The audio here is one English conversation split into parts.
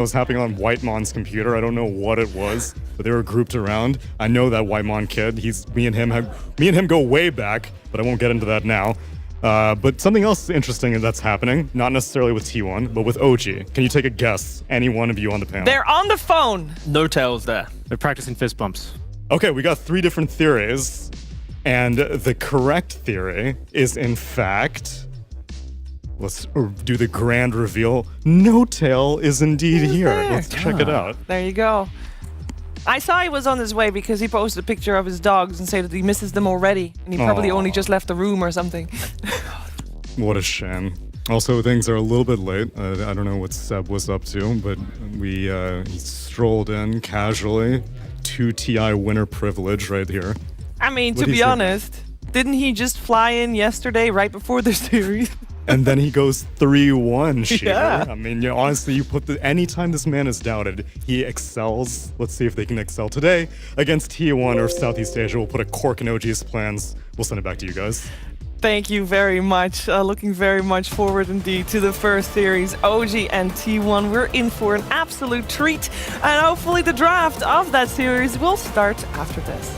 was happening on Whitemon's computer. I don't know what it was, but they were grouped around. I know that Whitemon kid. Me and him go way back, but I won't get into that now. But something else interesting that's happening, not necessarily with T1, but with OG. Can you take a guess? Any one of you on the panel? They're on the phone. No tails there. They're practicing fist bumps. Okay, we got 3 different theories, and the correct theory is, in fact, let's do the grand reveal. No Tail is indeed here. there? Let's check it out. There you go. I saw he was on his way because he posted a picture of his dogs and said that he misses them already, and he probably Aw. only just left the room or something. What a shame. Also, things are a little bit late. I don't know what Seb was up to, but he strolled in casually. 2 TI winner privilege right here. I mean, What to do you be think? honest, didn't he just fly in yesterday right before the series? And then he goes 3-1, Sheer. Yeah. I mean, honestly, anytime this man is doubted, he excels. Let's see if they can excel today against T1 or Southeast Asia. We'll put a cork in OG's plans. We'll send it back to you guys. Thank you very much. Looking very much forward indeed to the first series, OG and T1. We're in for an absolute treat, and hopefully the draft of that series will start after this.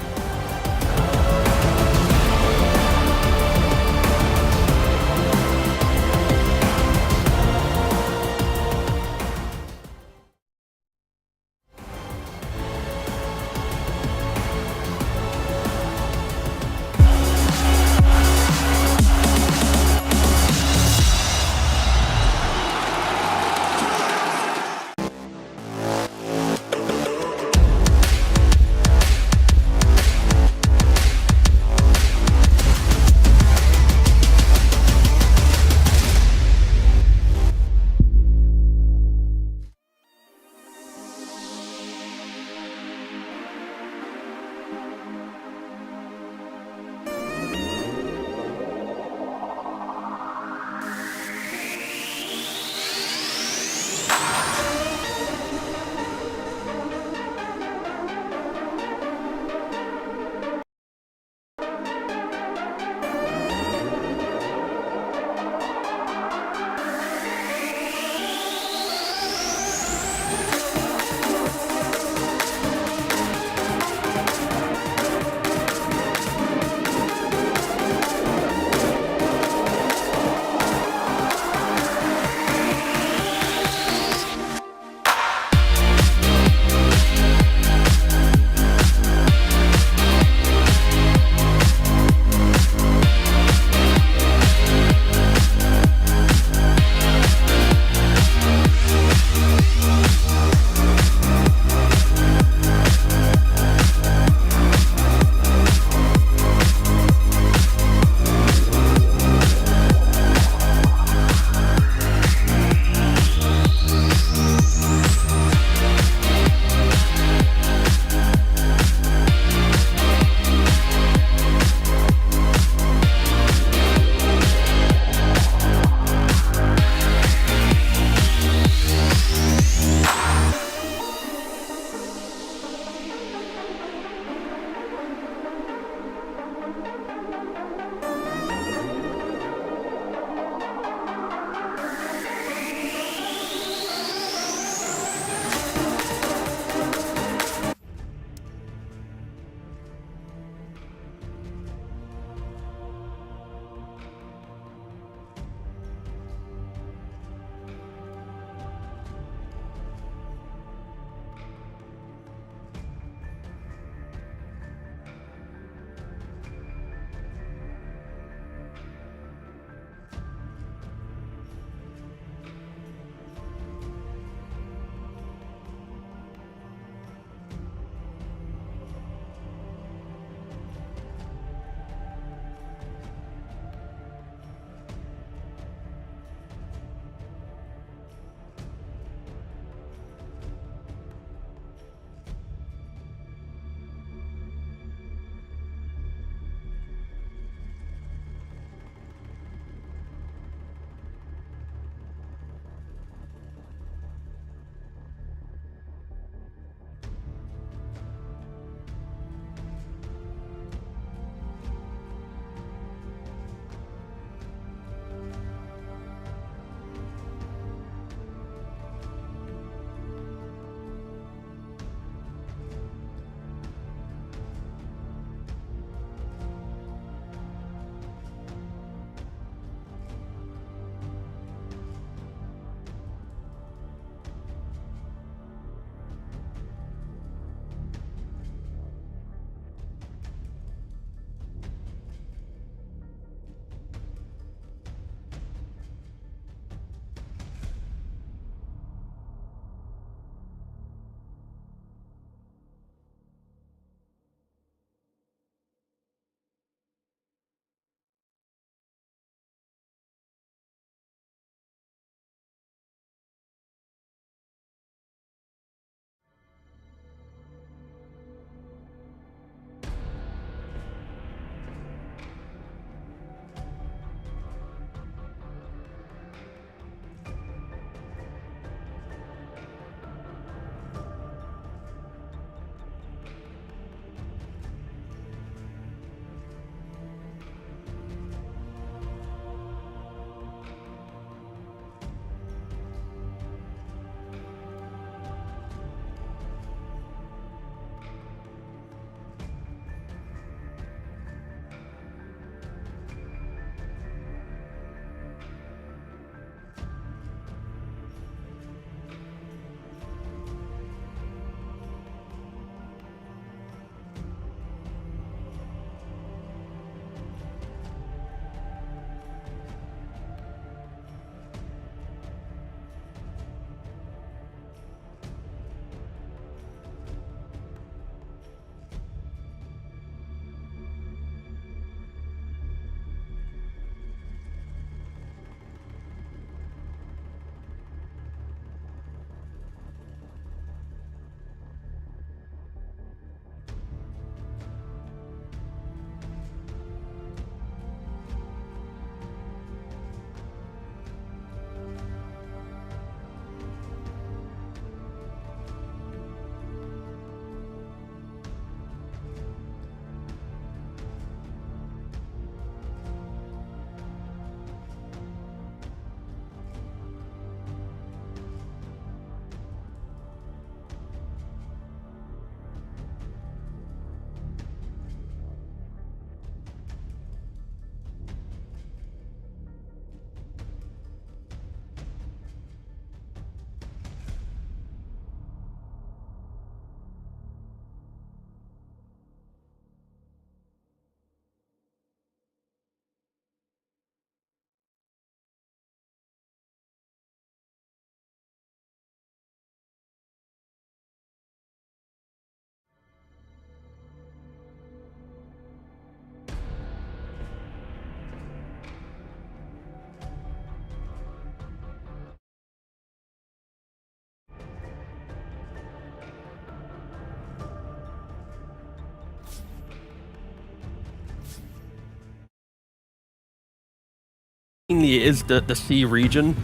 Mainly it is the C region.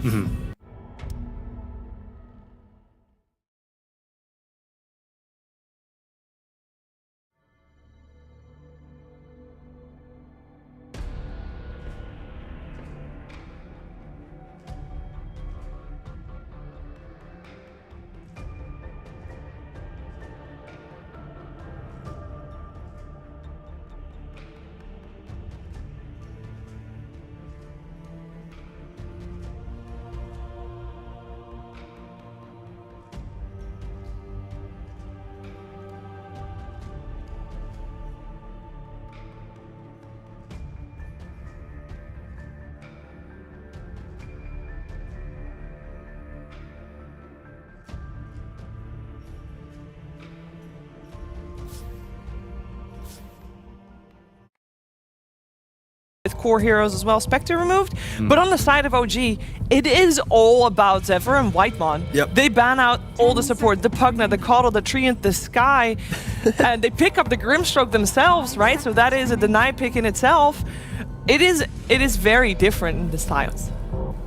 With core heroes as well, Spectre removed. But on the side of OG, it is all about Zephyr and Whitemon. Yep. They ban out all the support, the Pugna, the Coddle, the Treant, the Sky, and they pick up the Grimstroke themselves, right? So that is a deny pick in itself. It is very different in the styles.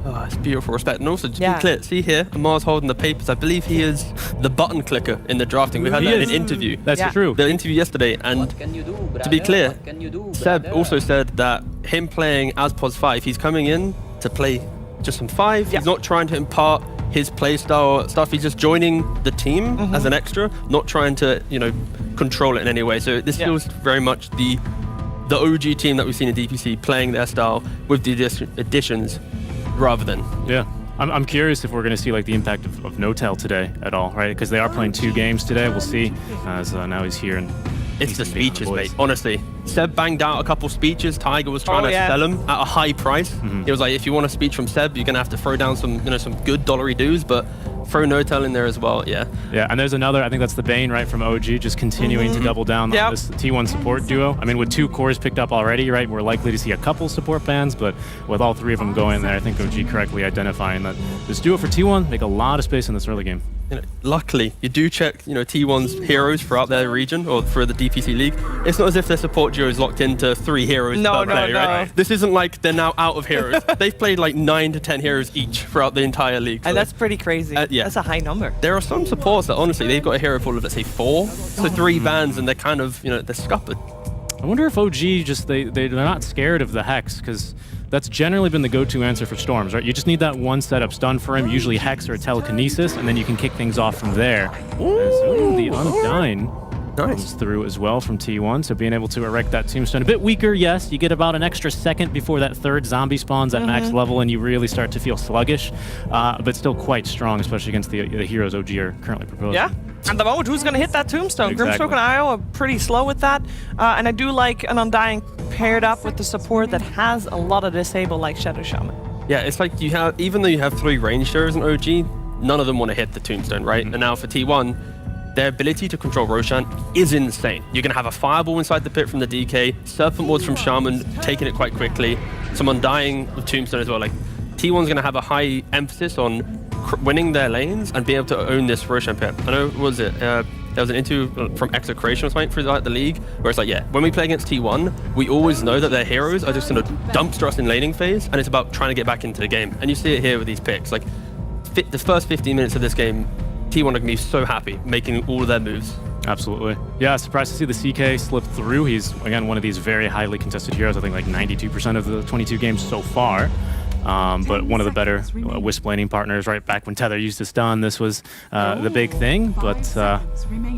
Oh, it's beautiful respect. And also, just Yeah. be clear, see here, Amar's holding the papers. I believe he is the button clicker in the drafting. We had He that in is. an interview. That's Yeah. true. The interview yesterday, and to be clear, Seb also said that him playing as POS 5, he's coming in to play just some 5. Yeah. He's not trying to impart his playstyle stuff. He's just joining the team as an extra, not trying to, control it in any way. So this Yeah. feels very much the OG team that we've seen in DPC playing their style with the additions rather than. Yeah. I'm curious if we're going to see like the impact of Notel today at all, right? Because they are playing 2 games today. We'll see. As now he's here and It's the he's beating speeches, boys. mate. Honestly, Seb banged out a couple speeches. Tiger was trying to yeah. sell them at a high price. He was like, if you want a speech from Seb, you're gonna have to throw down some, some good dollary dues, but throw Notel in there as well. Yeah. Yeah, and there's another, I think that's the Bane, right, from OG, just continuing to double down Yep. on this T1 support duo. I mean, with 2 cores picked up already, right, we're likely to see a couple support bans, but with all 3 of them going there, I think OG correctly identifying that this duo for T1 make a lot of space in this early game. Luckily, you do check, T1's heroes throughout their region or for the DPC league. It's not as if their support duo is locked into 3 heroes No, per no, play, no. right? This isn't like they're now out of heroes. They've played like 9 to 10 heroes each throughout the entire league. And so that's pretty crazy. yeah. That's a high number. there are some supports that honestly, they've got a hero pool of, let's say, 4, so 3 bans, and they're kind of, they're scuppered. I wonder if OG just, they're not scared of the Hex, because that's generally been the go-to answer for Storms, right? You just need that one setup stun for him, usually Hex or a Telekinesis, and then you can kick things off from there. Ooh, the Undyne comes through as well from T1, so being able to erect that tombstone. A bit weaker, yes. You get about an extra second before that 3rd zombie spawns at max level, and you really start to feel sluggish, but still quite strong, especially against the heroes OG are currently proposing. Yeah. At the moment, who's going to hit that tombstone? Exactly. Grimstroke and Io are pretty slow with that. And I do like an Undying paired up with the support that has a lot of disable like Shadow Shaman. Yeah, it's like you have, even though you have 3 range heroes in OG, none of them want to hit the tombstone, right? And now for T1, their ability to control Roshan is insane. You're going to have a fireball inside the pit from the DK, Serpent Wards from Shaman, taking it quite quickly, some Undying with Tombstone as well. Like, T1's going to have a high emphasis on winning their lanes and being able to own this Roshan pit. I know, what was it? There was an interview from Execration or something for the league, where it's like, yeah, when we play against T1, we always know that their heroes are just going to dumpster us in laning phase, and it's about trying to get back into the game. And you see it here with these picks. Like, the first 15 minutes of this game, T1 are going to be so happy making all of their moves. Absolutely. Yeah, surprised to see the CK slip through. He's, again, one of these very highly contested heroes. I think like 92% of the 22 games so far. But one of the better Wisp laning partners, right back when Tether used to stun, this was the big thing. But I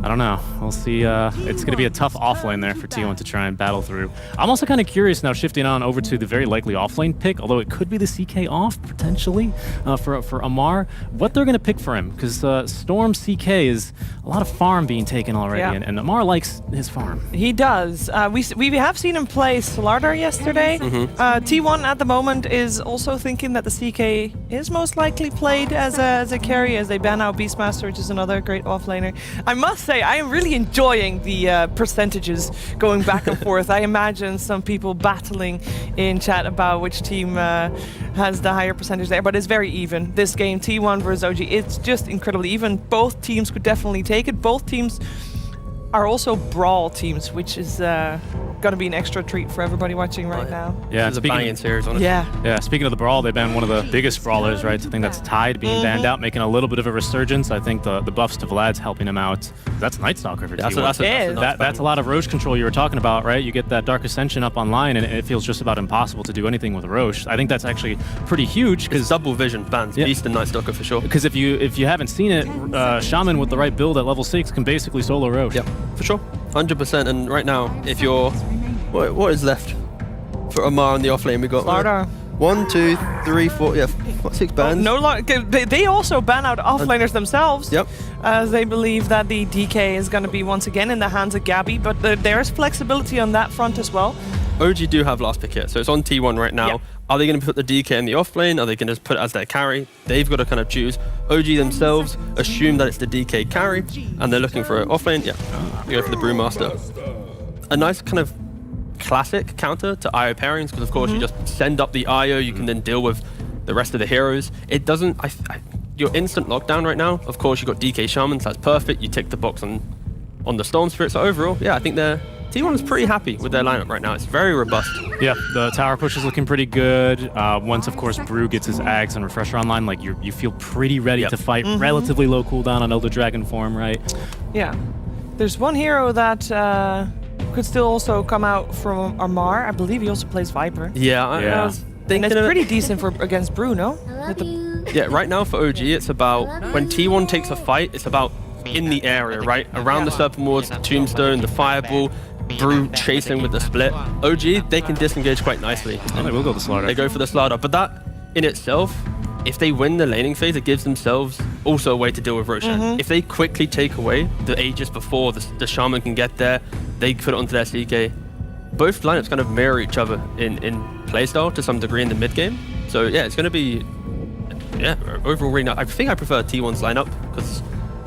don't know. We'll see. It's going to be a tough offlane there for T1 to try and battle through. I'm also kind of curious now, shifting on over to the very likely offlane pick, although it could be the CK off potentially for Amar, what they're going to pick for him. Because Storm CK is a lot of farm being taken already, Yeah. and Amar likes his farm. He does. We have seen him play Solardar yesterday. T1 at the moment is also thinking that the CK is most likely played as a carry, as they ban out Beastmaster, which is another great offlaner. I must say, I am really enjoying the percentages going back and forth. I imagine some people battling in chat about which team has the higher percentage there, but it's very even. This game, T1 versus OG, it's just incredibly even. Both teams could definitely take it. Both teams are also Brawl teams, which is going to be an extra treat for everybody watching right now. Yeah, It's a banging series, honestly. Yeah. Speaking of the Brawl, they banned one of the biggest brawlers, right? I think that's Tide being banned out, making a little bit of a resurgence. I think the buffs to Vlad's helping him out. That's Night Stalker for T1. That's a lot of Roche control you were talking about, right? You get that Dark Ascension up online, and it feels just about impossible to do anything with Roche. I think that's actually pretty huge It's double vision bans, Beast and Night Stalker for sure. Because if you haven't seen it, Shaman with the right build at level 6 can basically solo Roche. Yeah, for sure. 100%. And right now, if you're... What is left for Omar on the offlane? We got Slardar. 1, 2, 3, 4, yeah, 6 bans. No, they also ban out offlaners themselves. Yep. As they believe that the DK is going to be once again in the hands of Gabby, but there is flexibility on that front as well. OG do have last pick here, so it's on T1 right now. Yep. Are they going to put the DK in the offlane? Are they going to put it as their carry? They've got to kind of choose. OG themselves assume that it's the DK carry, and they're looking for an offlane. Yeah, they go for the Brewmaster. A nice kind of classic counter to IO pairings, because of course you just send up the IO, you can then deal with the rest of the heroes. It doesn't... your instant lockdown right now, of course you got DK Shaman, so that's perfect. You tick the box on the Storm Spirit. So overall, yeah, I think T1 is pretty happy with their lineup right now. It's very robust. Yeah, the tower push is looking pretty good. Once, of course, Brew gets his Ags and Refresher online, like you feel pretty ready to fight. Relatively low cooldown on Elder Dragon form, right? Yeah. There's one hero that could still also come out from Armar. I believe he also plays Viper. Yeah, I was And thinking it's of it. pretty decent against Brew, no? Yeah, right now for OG, it's about when T1 takes a fight, it's about in the area, right? Around the Serpent Wards, the Tombstone, the Fireball, Brew chasing with the split. OG, they can disengage quite nicely. And they will go the Slaughter. They go for the Slardar, but that in itself, if they win the laning phase, it gives themselves also a way to deal with Roshan. If they quickly take away the Aegis before the Shaman can get there, they put it onto their CK. Both lineups kind of mirror each other in playstyle to some degree in the mid game. So yeah, it's going to be overall really nice. I think I prefer T1's lineup because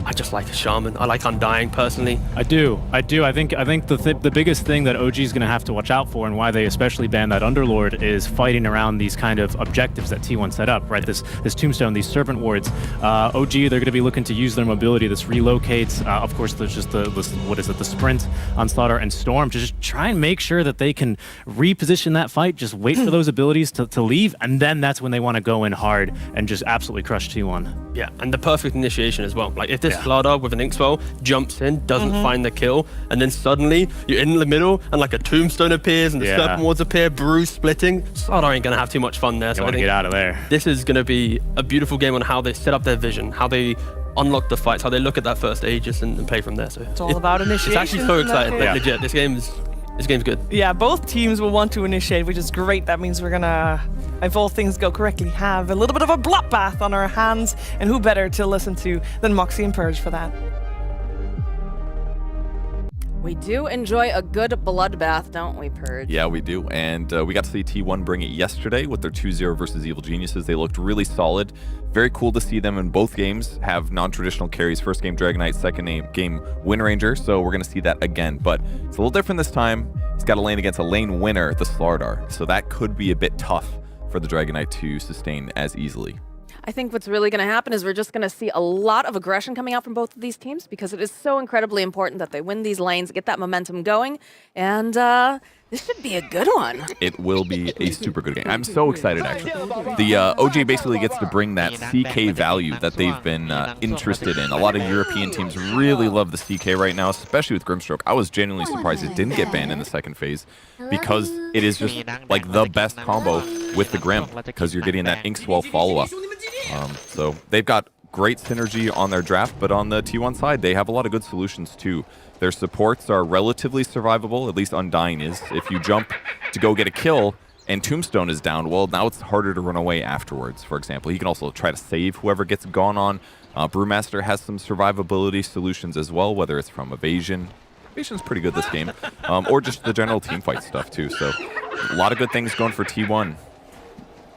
I just like a Shaman. I like Undying personally. I do. I think the biggest thing that OG is going to have to watch out for, and why they especially ban that Underlord, is fighting around these kind of objectives that T1 set up, right? This Tombstone, these Serpent Wards. OG, they're going to be looking to use their mobility. This relocates. Of course, there's just the sprint on Slaughter and Storm to just try and make sure that they can reposition that fight. Just wait for those abilities to leave, and then that's when they want to go in hard and just absolutely crush T1. Yeah, and the perfect initiation as well. Like if this Slardar with an Inkswell jumps in, doesn't find the kill, and then suddenly you're in the middle and like a Tombstone appears and the Serpent Wards appear, Brew splitting, Slardar ain't gonna have too much fun there. So I want to get out of there. This is gonna be a beautiful game on how they set up their vision, how they unlock the fights, how they look at that first Aegis and play from there. So It's all about initiation. It's actually so exciting. Yeah. Like, legit, this game's good. Yeah, both teams will want to initiate, which is great. That means we're gonna, if all things go correctly, have a little bit of a bloodbath on our hands. And who better to listen to than Moxie and Purge for that? We do enjoy a good bloodbath, don't we, Purge? Yeah, we do. And we got to see T1 bring it yesterday with their 2-0 versus Evil Geniuses. They looked really solid. Very cool to see them in both games have non-traditional carries. First game Dragonite, second game Wind Ranger. So we're going to see that again. But it's a little different this time. It's got to lane against a lane winner, the Slardar. So that could be a bit tough for the Dragonite to sustain as easily. I think what's really going to happen is we're just going to see a lot of aggression coming out from both of these teams because it is so incredibly important that they win these lanes, get that momentum going, and this should be a good one. It will be a super good game. I'm so excited, actually. The OG basically gets to bring that CK value that they've been interested in. A lot of European teams really love the CK right now, especially with Grimstroke. I was genuinely surprised it didn't get banned in the second phase because it is just like the best combo with the Grim because you're getting that Inkswell follow-up. So they've got great synergy on their draft, but on the T1 side, they have a lot of good solutions too. Their supports are relatively survivable, at least Undying is. If you jump to go get a kill and Tombstone is down, well, now it's harder to run away afterwards, for example. He can also try to save whoever gets gone on. Brewmaster has some survivability solutions as well, whether it's from evasion. Evasion's pretty good this game, or just the general teamfight stuff too. So a lot of good things going for T1.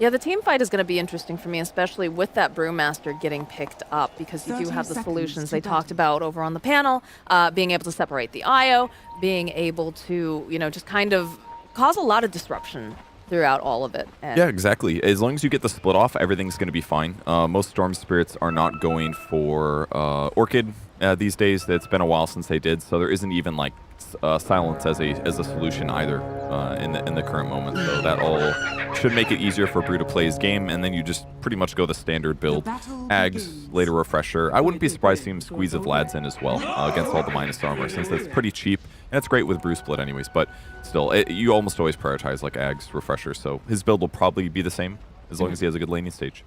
Yeah, the team fight is going to be interesting for me, especially with that Brewmaster getting picked up, because you do have the solutions they talked about over on the panel, being able to separate the IO, being able to, just kind of cause a lot of disruption throughout all of it. And Yeah, exactly. As long as you get the split off, everything's going to be fine. Most Storm Spirits are not going for Orchid these days. It's been a while since they did, so there isn't even like silence as a solution either in the current moment. So that all should make it easier for Brew to play his game, and then you just pretty much go the standard build. Ags, later Refresher. I wouldn't be surprised to see him squeeze of Vlad's in as well against all the minus armor, since it's pretty cheap, and it's great with Brew Split anyways, but still, you almost always prioritize like Ags, Refresher, so his build will probably be the same as long as he has a good laning stage.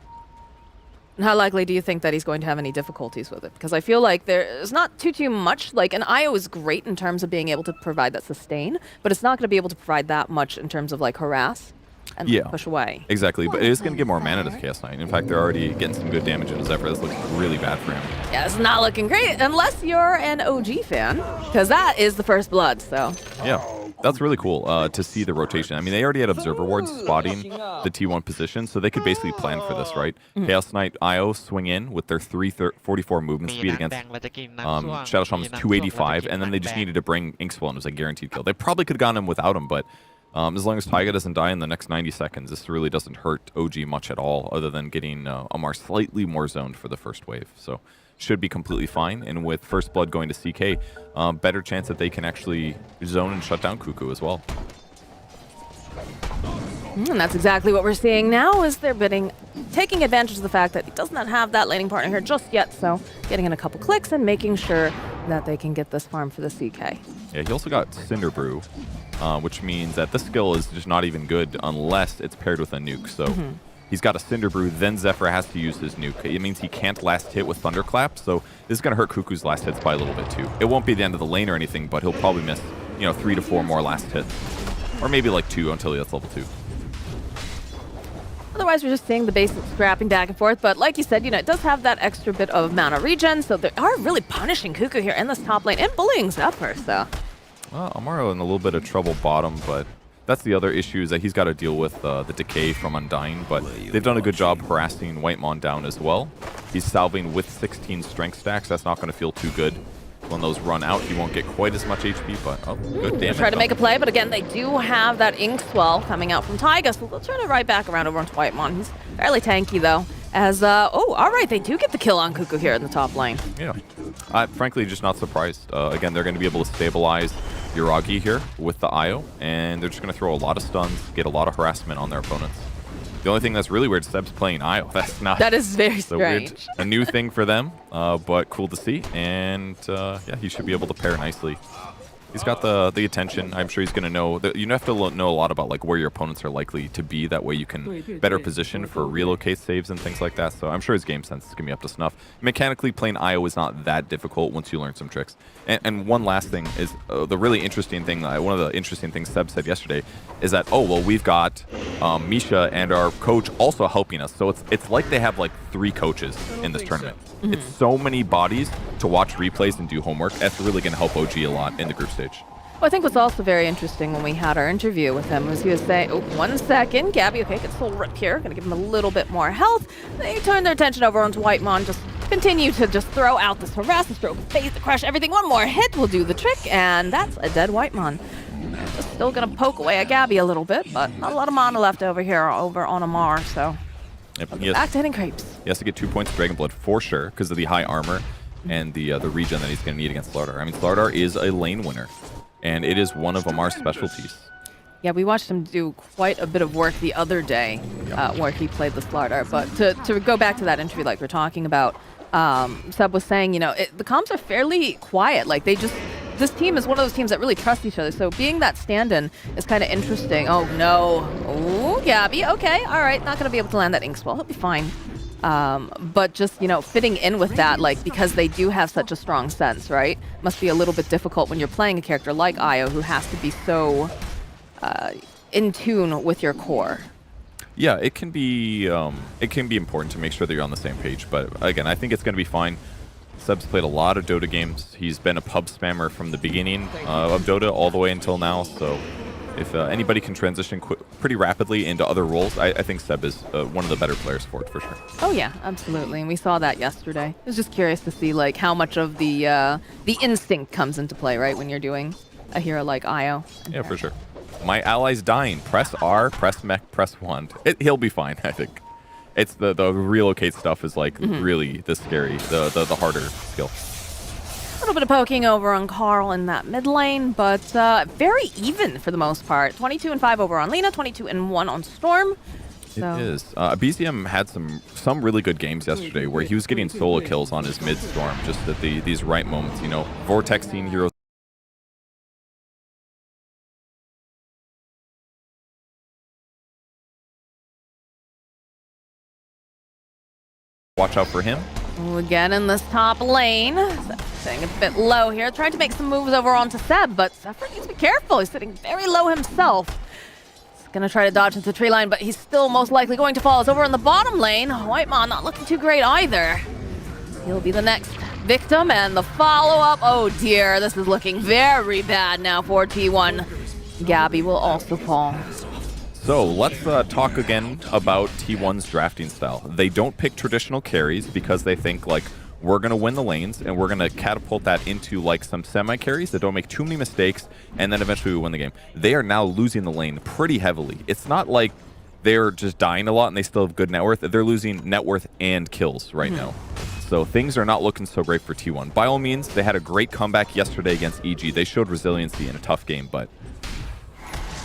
And how likely do you think that he's going to have any difficulties with it? Because I feel like there's not too much. Like, an IO is great in terms of being able to provide that sustain, but it's not going to be able to provide that much in terms of like harass and Yeah. push away. Exactly, but it is going to give more mana to the Chaos Knight. In fact, they're already getting some good damage into Zephyr. This looks really bad for him. Yeah, it's not looking great unless you're an OG fan, because that is the first blood. So Yeah, that's really cool to see the rotation. I mean, they already had Observer Wards spotting the T1 position, so they could basically plan for this, right? Chaos Knight IO swing in with their 344 movement speed against Shadow Shaman's 285, and then they just needed to bring Inkswell, and it was a guaranteed kill. They probably could have gotten him without him, but as long as Taiga doesn't die in the next 90 seconds, this really doesn't hurt OG much at all, other than getting Amar slightly more zoned for the first wave. So should be completely fine. And with First Blood going to CK, better chance that they can actually zone and shut down Cuckoo as well. and that's exactly what we're seeing now. Is they're taking advantage of the fact that he does not have that laning partner here just yet. So getting in a couple clicks and making sure that they can get this farm for the CK. Yeah, he also got Cinder Brew, which means that this skill is just not even good unless it's paired with a nuke. So he's got a Cinder Brew, then Zephyr has to use his nuke. It means he can't last hit with Thunderclap, so this is going to hurt Cuckoo's last hits by a little bit too. It won't be the end of the lane or anything, but he'll probably miss, 3 to 4 more last hits. Or maybe like 2 until he gets level 2. Otherwise, we're just seeing the basic scrapping back and forth. But like you said, it does have that extra bit of mana regen, so they are really punishing Cuckoo here in this top lane and bullying Zephyr. So Well, Amaro in a little bit of trouble bottom, but that's the other issue is that he's got to deal with the decay from Undying, but they've done a good job harassing Whitemon down as well. He's salving with 16 strength stacks. That's not going to feel too good. When those run out, he won't get quite as much HP, but good damage. try to make a play, but again, they do have that Inkswell coming out from Taiga, so they'll turn it right back around over onto Whitemon. He's fairly tanky though. As all right, they do get the kill on Cuckoo here in the top lane. Yeah, I'm frankly just not surprised. Again, they're going to be able to stabilize Yuragi here with the IO, and they're just going to throw a lot of stuns, get a lot of harassment on their opponents. The only thing that's really weird is Seb's playing IO. That's not. That is very so weird. strange. A new thing for them, but cool to see. And yeah, he should be able to pair nicely. He's got the attention. I'm sure he's going to know. You have to know a lot about like where your opponents are likely to be. That way you can better position for relocate saves and things like that. So I'm sure his game sense is going to be up to snuff. Mechanically, playing IO is not that difficult once you learn some tricks. And one last thing is the really interesting thing. One of the interesting things Seb said yesterday is that, oh, well, we've got Misha and our coach also helping us. So it's like they have like 3 coaches in this tournament. It's so many bodies to watch replays and do homework. That's really going to help OG a lot in the group stage. Well, I think what's also very interesting when we had our interview with him was he was saying, oh, 1 second, Gabby, okay, get Soul Rip here. Gonna give him a little bit more health. They turn their attention over onto Whitemon, just continue to just throw out this harass, the stroke of faith, the crush, everything. One more hit will do the trick, and that's a dead Whitemon. Just still gonna poke away at Gabby a little bit, but not a lot of mana left over here over on Amar, so Yep, back to hitting creeps. He has to get 2 points of Dragon Blood for sure because of the high armor and the regen that he's going to need against Slardar. I mean, Slardar is a lane winner, and it is one of Amar's specialties. Yeah, we watched him do quite a bit of work the other day where he played the Slardar. But to go back to that interview like we're talking about, Seb was saying, the comps are fairly quiet. Like this team is one of those teams that really trust each other. So being that stand-in is kind of interesting. Oh, no. Oh, Gabby. Okay, all right. Not going to be able to land that Inkswell. He'll be fine. But just, fitting in with that, like, because they do have such a strong sense, right? Must be a little bit difficult when you're playing a character like Io who has to be so in tune with your core. Yeah, it can be important to make sure that you're on the same page. But again, I think it's going to be fine. Seb's played a lot of Dota games. He's been a pub spammer from the beginning of Dota all the way until now. So if anybody can transition pretty rapidly into other roles, I think Seb is one of the better players for it, for sure. Oh yeah, absolutely, and we saw that yesterday. I was just curious to see like how much of the instinct comes into play, right, when you're doing a hero like Io. Yeah, for sure. my ally's dying. Press R, press mech, press wand. He'll be fine, I think. It's the relocate stuff is like really the scary, the harder skill. A little bit of poking over on Carl in that mid lane, but very even for the most part. 22-5 over on Lina, 22-1 on Storm. So. It is. BZM had some really good games yesterday where he was getting solo kills on his mid Storm just at these right moments. You know, Vortex team heroes. Watch out for him. Ooh, again in this top lane. Staying a bit low here. Trying to make some moves over onto Seb, but Zephyr needs to be careful. He's sitting very low himself. He's going to try to dodge into the tree line, but he's still most likely going to fall. It's over in the bottom lane. Whitemon not looking too great either. He'll be the next victim, and the follow-up. Oh dear, this is looking very bad now for T1. Gabby will also fall. So let's talk again about T1's drafting style. They don't pick traditional carries because they think like we're going to win the lanes and we're going to catapult that into like some semi-carries that don't make too many mistakes and then eventually we win the game. They are now losing the lane pretty heavily. It's not like they're just dying a lot and they still have good net worth. They're losing net worth and kills right now. So things are not looking so great for T1. By all means, they had a great comeback yesterday against EG. They showed resiliency in a tough game, but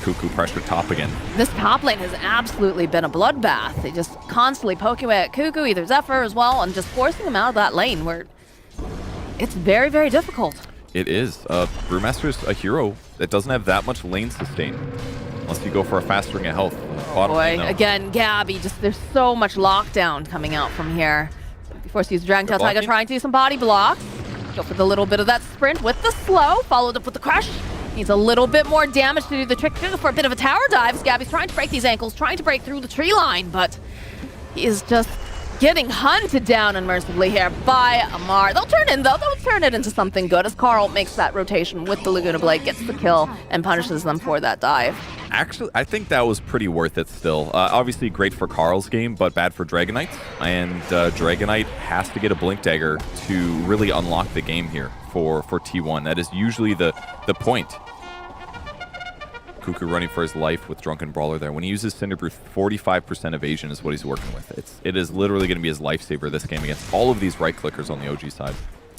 Kuku pressure top again. This top lane has absolutely been a bloodbath. They just constantly poking away at Kuku, either Zephyr as well, and just forcing him out of that lane where it's very, very difficult. It is. Brewmaster's a hero that doesn't have that much lane sustain. Unless you go for a fast ring of health. Bottom lane, no. Again, Gabby, just there's so much lockdown coming out from here. Before she uses Dragon Tail Tiger, trying to do some body blocks. Go for the little bit of that sprint with the slow, followed up with the crush. Needs a little bit more damage to do the trick. Go for a bit of a tower dive. Gabby's trying to break these ankles, trying to break through the tree line, but he is just getting hunted down unmercifully here by Amar. They'll turn in, though. They'll turn it into something good as Carl makes that rotation with the Laguna Blade, gets the kill, and punishes them for that dive. Actually, I think that was pretty worth it still. Obviously great for Carl's game, but bad for Dragonite. And Dragonite has to get a Blink Dagger to really unlock the game here for T1. That is usually the point. Kuku running for his life with Drunken Brawler there. When he uses Cinderbrew, 45% evasion is what he's working with. It is literally going to be his lifesaver this game against all of these right clickers on the OG side.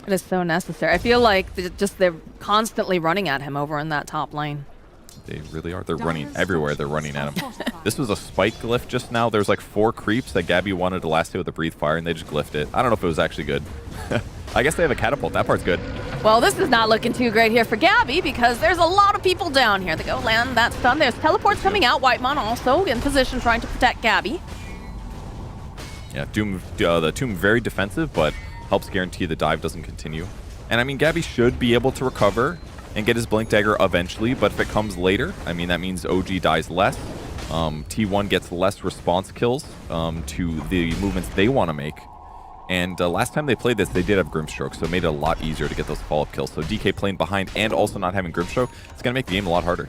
It is so necessary. I feel like they're constantly running at him over in that top lane. They really are. They're running everywhere. They're running at him. This was a spike glyph just now. There's like 4 creeps that Gabby wanted to last hit with a Breathe Fire, and they just glyphed it. I don't know if it was actually good. I guess they have a catapult. That part's good. Well, this is not looking too great here for Gabby because there's a lot of people down here. They go land that stun. There's teleports coming out. Whitemon also in position trying to protect Gabby. Yeah, the Tomb very defensive, but helps guarantee the dive doesn't continue. And I mean, Gabby should be able to recover and get his Blink Dagger eventually, but if it comes later, I mean, that means OG dies less. T1 gets less response kills to the movements they want to make. And last time they played this, they did have Grimstroke, so it made it a lot easier to get those follow-up kills. So DK playing behind and also not having Grimstroke, it's going to make the game a lot harder.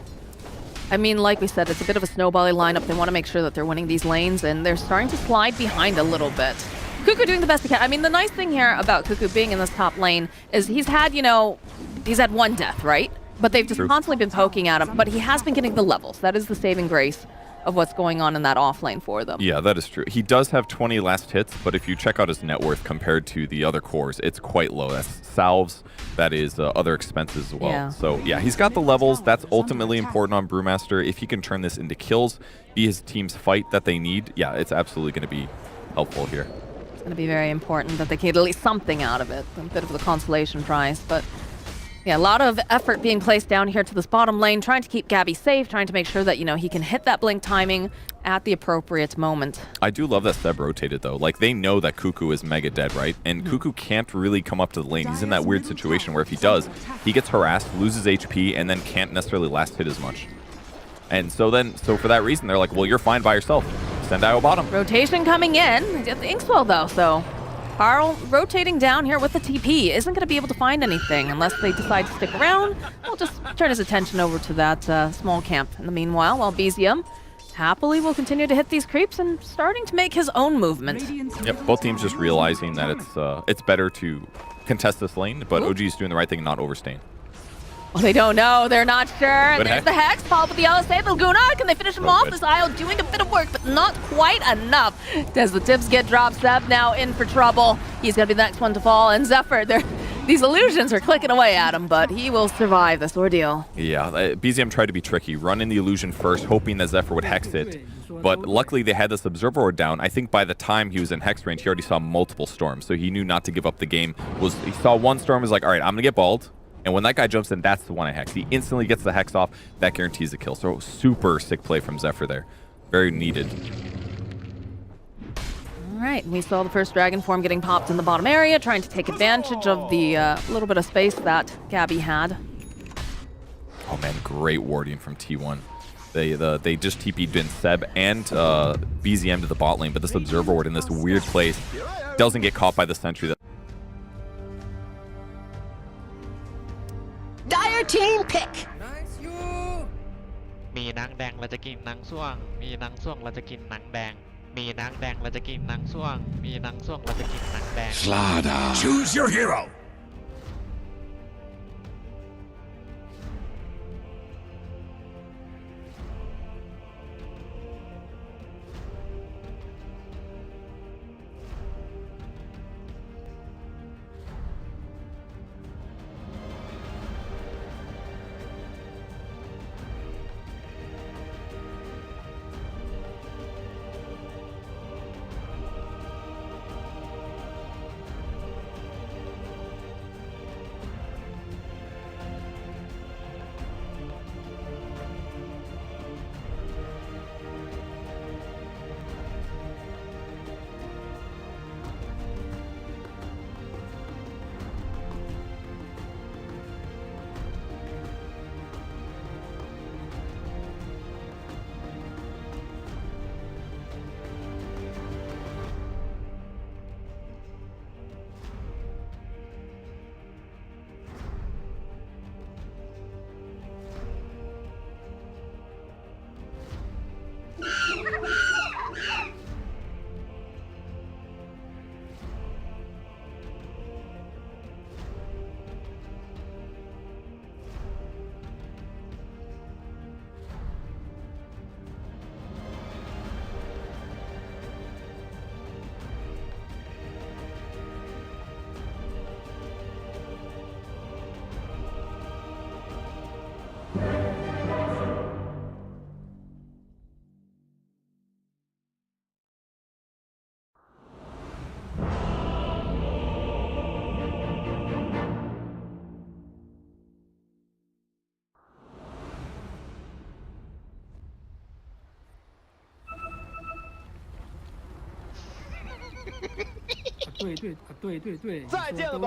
I mean, like we said, it's a bit of a snowbally lineup. They want to make sure that they're winning these lanes, and they're starting to slide behind a little bit. Kuku doing the best he can. I mean, the nice thing here about Kuku being in this top lane is he's had, he's had 1 death, right? But they've just constantly been poking at him, but he has been getting the levels. That is the saving grace of what's going on in that off lane for them. Yeah, that is true. He does have 20 last hits, but if you check out his net worth compared to the other cores, it's quite low. That's salves, that is other expenses as well. Yeah. So yeah, he's got the levels. That's ultimately important on Brewmaster. If he can turn this into kills, be his team's fight that they need, yeah, it's absolutely going to be helpful here. It's going to be very important that they get at least something out of it, a bit of the consolation prize, but yeah, a lot of effort being placed down here to this bottom lane, trying to keep Gabby safe, trying to make sure that, he can hit that blink timing at the appropriate moment. I do love that Seb rotated, though. Like, they know that Kuku is mega dead, right? And Kuku can't really come up to the lane. He's in that weird situation where if he does, he gets harassed, loses HP, and then can't necessarily last hit as much. And so for that reason, they're like, well, you're fine by yourself. Send Io bottom. Rotation coming in. Inkswell, though, so Carl rotating down here with the TP isn't going to be able to find anything unless they decide to stick around. We'll just turn his attention over to that small camp in the meanwhile, while BZM happily will continue to hit these creeps and starting to make his own movement. Yep, both teams just realizing that it's better to contest this lane, but OG is doing the right thing and not overstaying. Well, they don't know. They're not sure. But There's the Hex. Paul with the yellow save. Laguna. Can they finish him So off? good. This IO doing a bit of work, but not quite enough. Does the tips get dropped? Seb now in for trouble. He's going to be the next one to fall. And Zephyr, these illusions are clicking away at him, but he will survive this ordeal. Yeah, BZM tried to be tricky, run in the illusion first, hoping that Zephyr would hex it. But luckily they had this Observer Ward down. I think by the time he was in hex range, he already saw multiple storms, so he knew not to give up the game. He saw one storm, was like, all right, I'm gonna get balled. And when that guy jumps in, that's the one I hex. He instantly gets the hex off. That guarantees the kill. So super sick play from Zephyr there. Very needed. All right, we saw the first Dragon Form getting popped in the bottom area, trying to take advantage of the little bit of space that Gabby had. Oh man, great warding from T1. They just TP'd in Seb and BZM to the bot lane, but this Observer Ward in this weird place doesn't get caught by the sentry. Dire team pick. มีนางแดงเราจะกินนางส้วง มีนางส้วงเราจะกินนางแดง มีนางแดงเราจะกินนางส้วง มีนางส้วงเราจะกินนางแดง Slada. Choose your hero.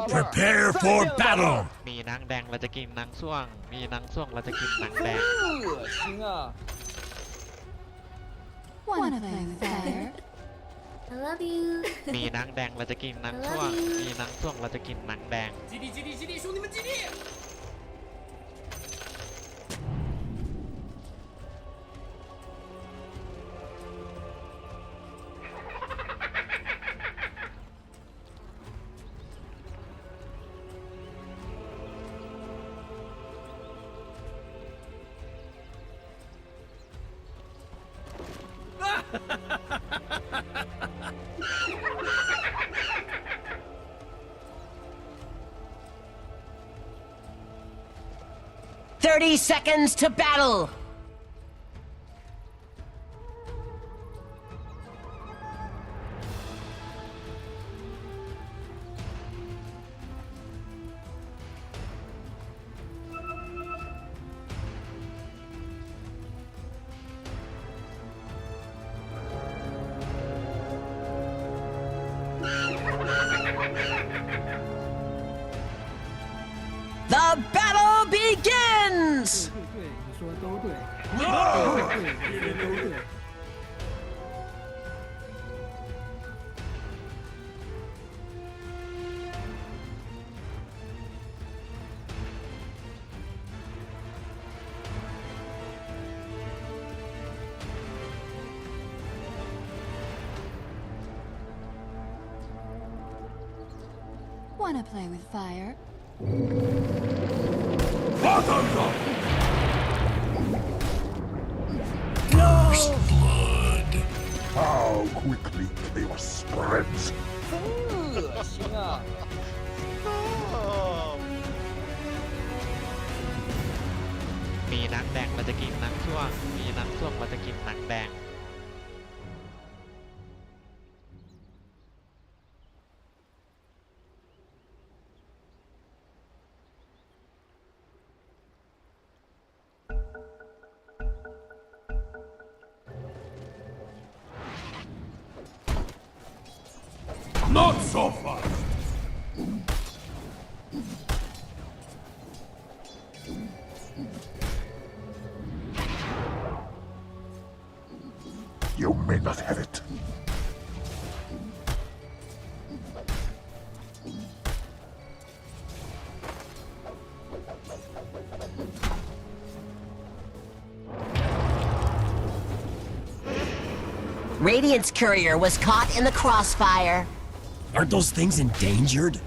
Prepare for battle. มีนางแดงเราจะกินนางส้วง มีนางส้วงเราจะกินนางแดง Wanna play with fire? I love you. มีนางแดงเราจะกินนางส้วง มีนางส้วงเราจะกินนางแดง 30 seconds to battle. The battle begins! Wanna play with fire? First blood. How quickly chaos spreads. มีหนังแดงเราจะกินหนังส้วงมีหนังส้วงเราจะกินหนังแดง Not so fast. You may not have it. Radiant's courier was caught in the crossfire. Aren't those things endangered?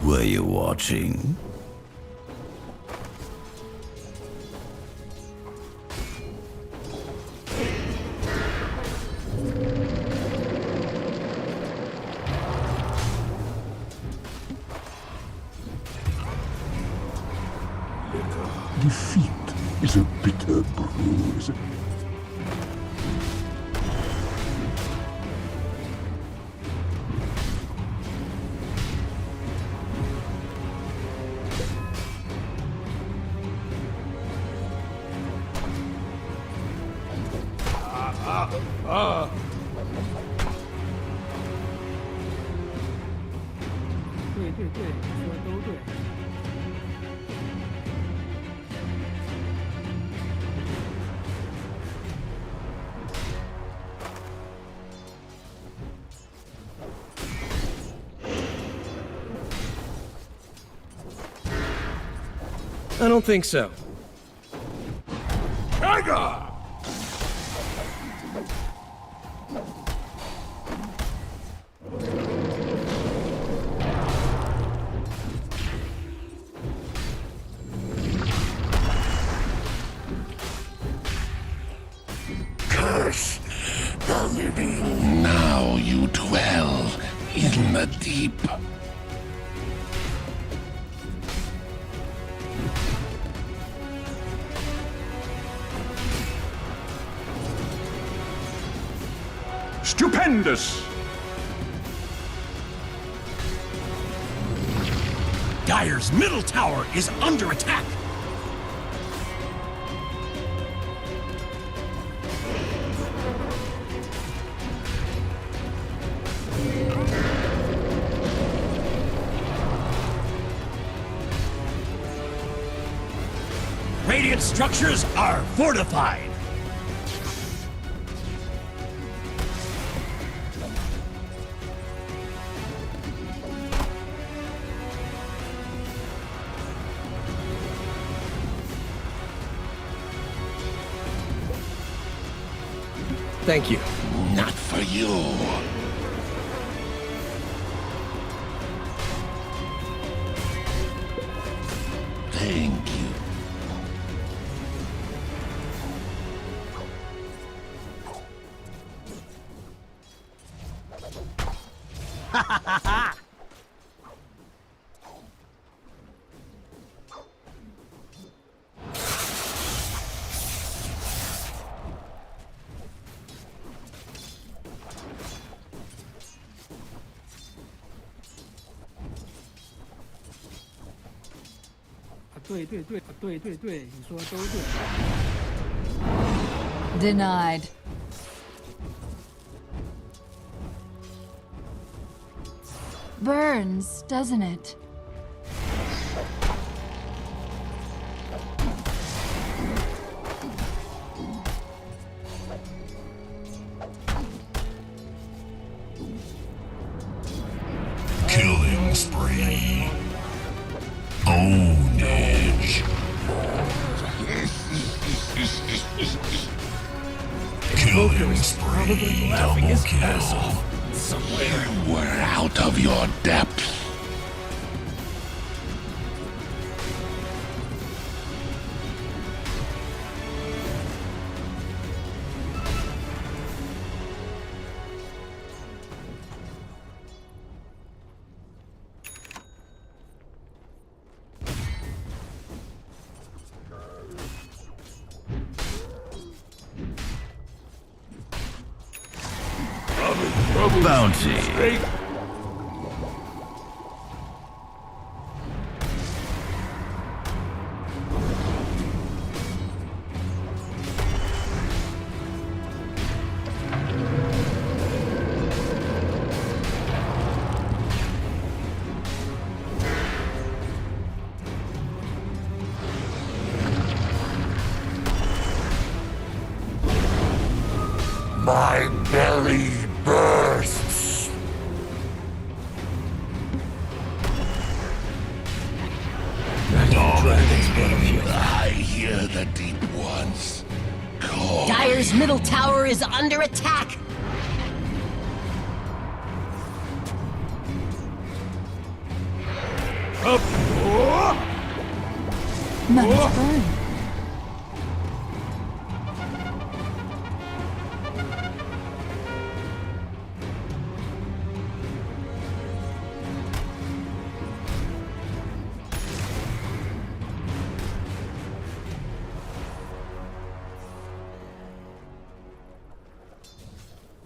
Were you watching? Defeat is a bitter bruise. I don't think so. Tiger! Curse the living. Now you dwell in the deep. Stupendous! Dire's middle tower is under attack! Radiant structures are fortified! Thank you. Not for you. Thank you. Ha ha ha ha! Denied. Burns, doesn't it? Killing spree. Ownage. Joker is probably laughing his ass off somewhere. We're out of your depth. Bounty. My belly bursts. I hear the deep ones call. Dire's middle tower is under attack. Must burn.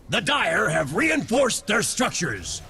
The Dire have reinforced their structures.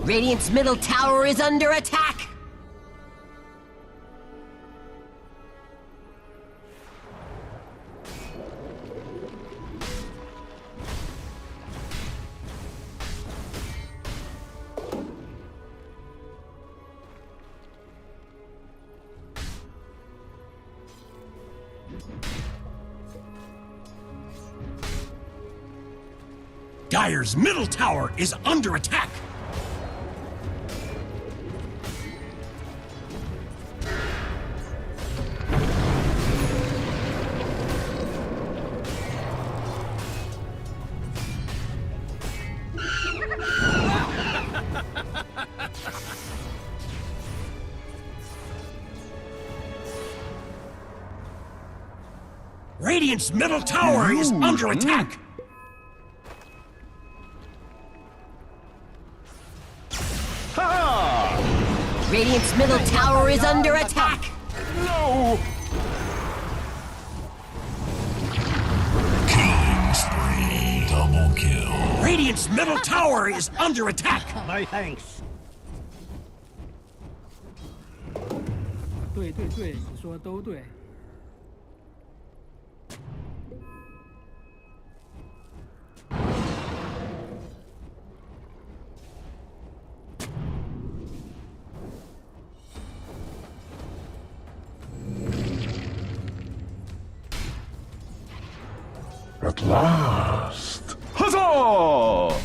Radiant's middle tower is under attack. Dire's middle tower is under attack. Radiant's middle tower is under attack. Radiant's middle tower is under attack. No! Killing spree, double kill. Radiant's middle tower is under attack. My thanks. 对对对，你说的都对。At last! Huzzah!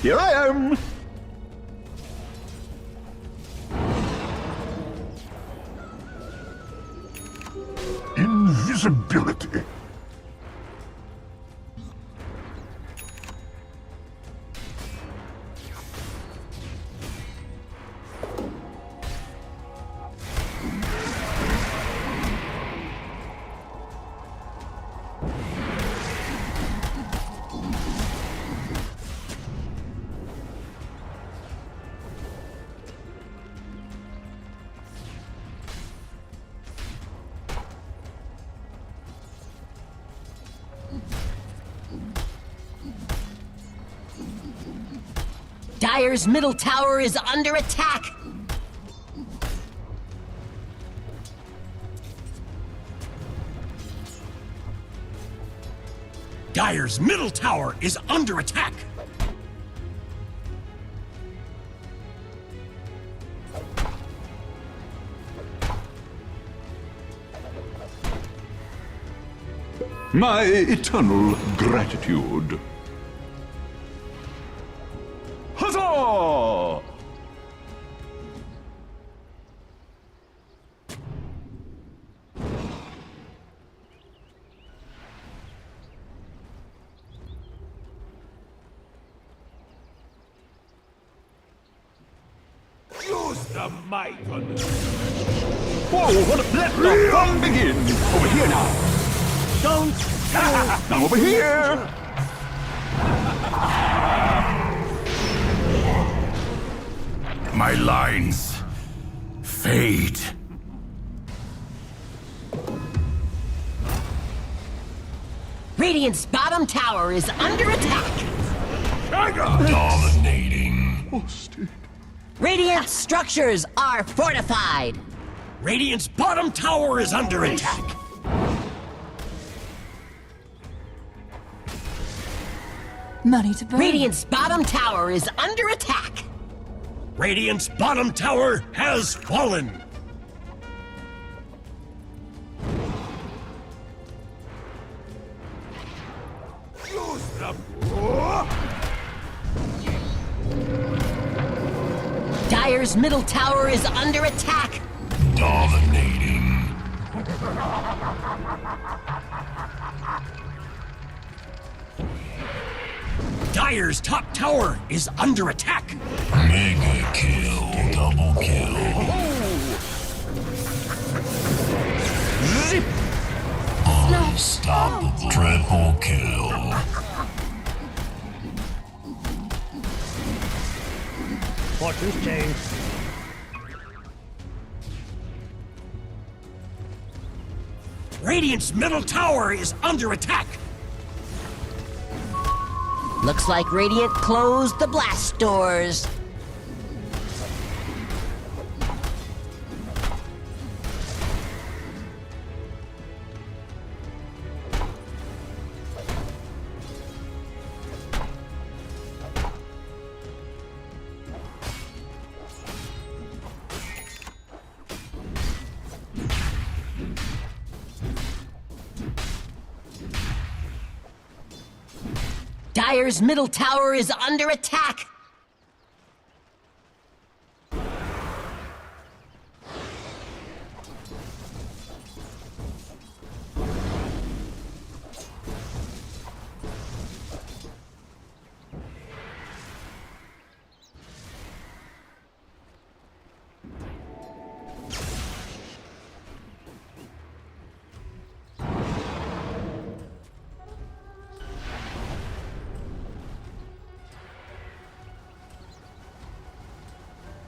Here I am! invisibility. Dire's middle tower is under attack. Dire's middle tower is under attack. My eternal gratitude. Huzzah! Use the might on the... Whoa, let the fun begin! Over here now! Don't... Now over here! My lines fade. Radiant's bottom tower is under attack. Dominating. Radiant structures are fortified. Radiant's bottom tower is under attack. Money to burn. Radiant's bottom tower is under attack. Radiant's bottom tower has fallen. Use the... Dire's middle tower is under attack. Dominating. Dire's top tower is under attack. Mega kill, double kill. Zip! Unstoppable, triple kill. Fortune's change. Radiant's middle tower is under attack. Looks like Radiant closed the blast doors. Dire's middle tower is under attack.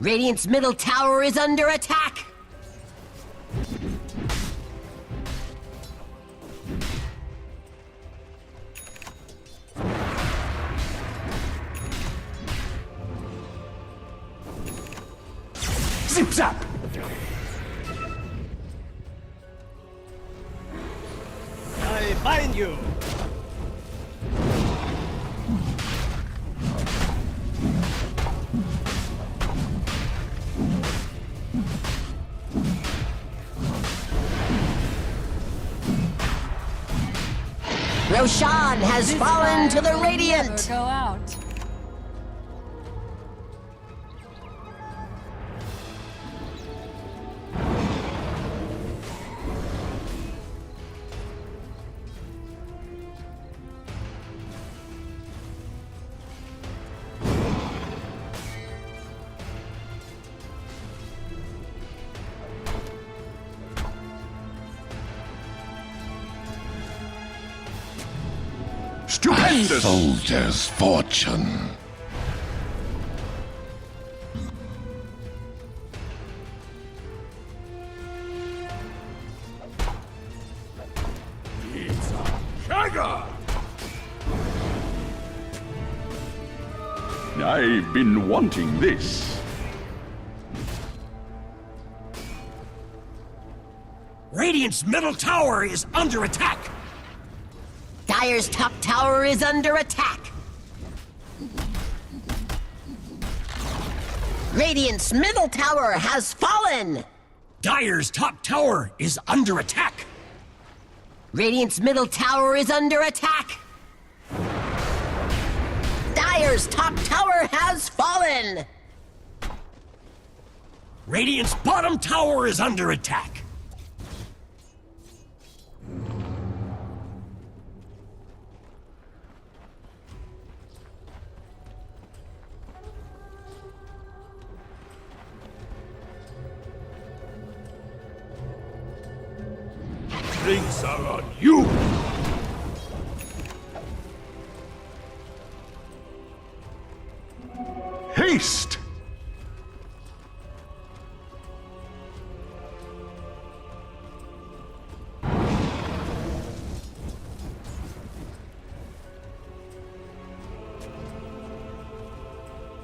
Radiant's middle tower is under attack. Zip zap! I bind you! Roshan has fallen to the Radiant. Go out. soldier's fortune. It's a Shagger! I've been wanting this. Radiant's middle tower is under attack. Dire's top tower is under attack. Radiant's middle tower has fallen. Dire's top tower is under attack. Radiant's middle tower is under attack. Dire's top tower has fallen. Radiant's bottom tower is under attack. Drinks are on you! Haste!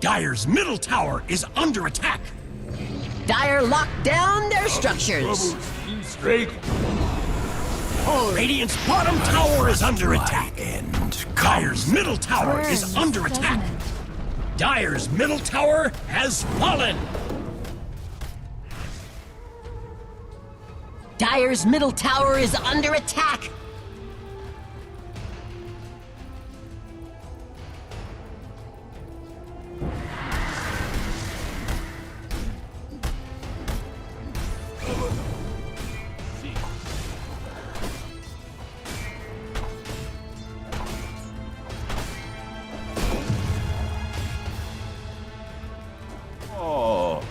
Dire's middle tower is under attack. Dire locked down their structures. Straight. Radiant's bottom tower is under attack. Dire's middle tower is under attack. Dire's middle tower has fallen. Dire's middle tower is under attack. Oh.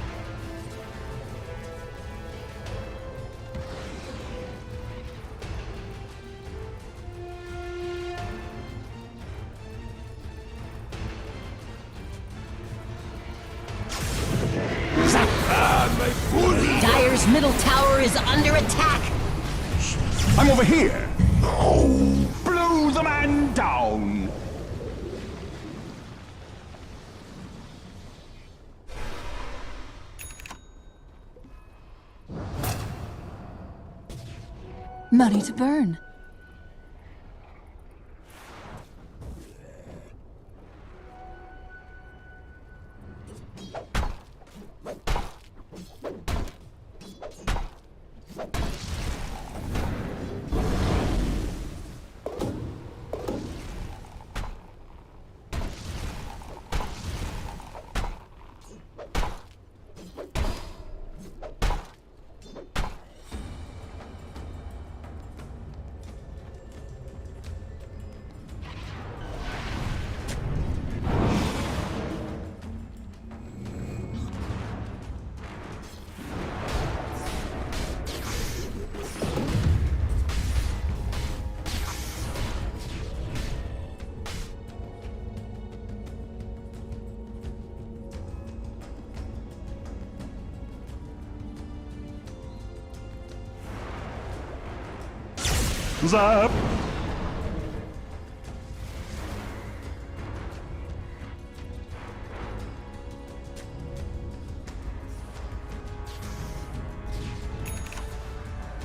Dire's middle tower is under attack. I'm over here. Blow the man down. Money to burn. Zap.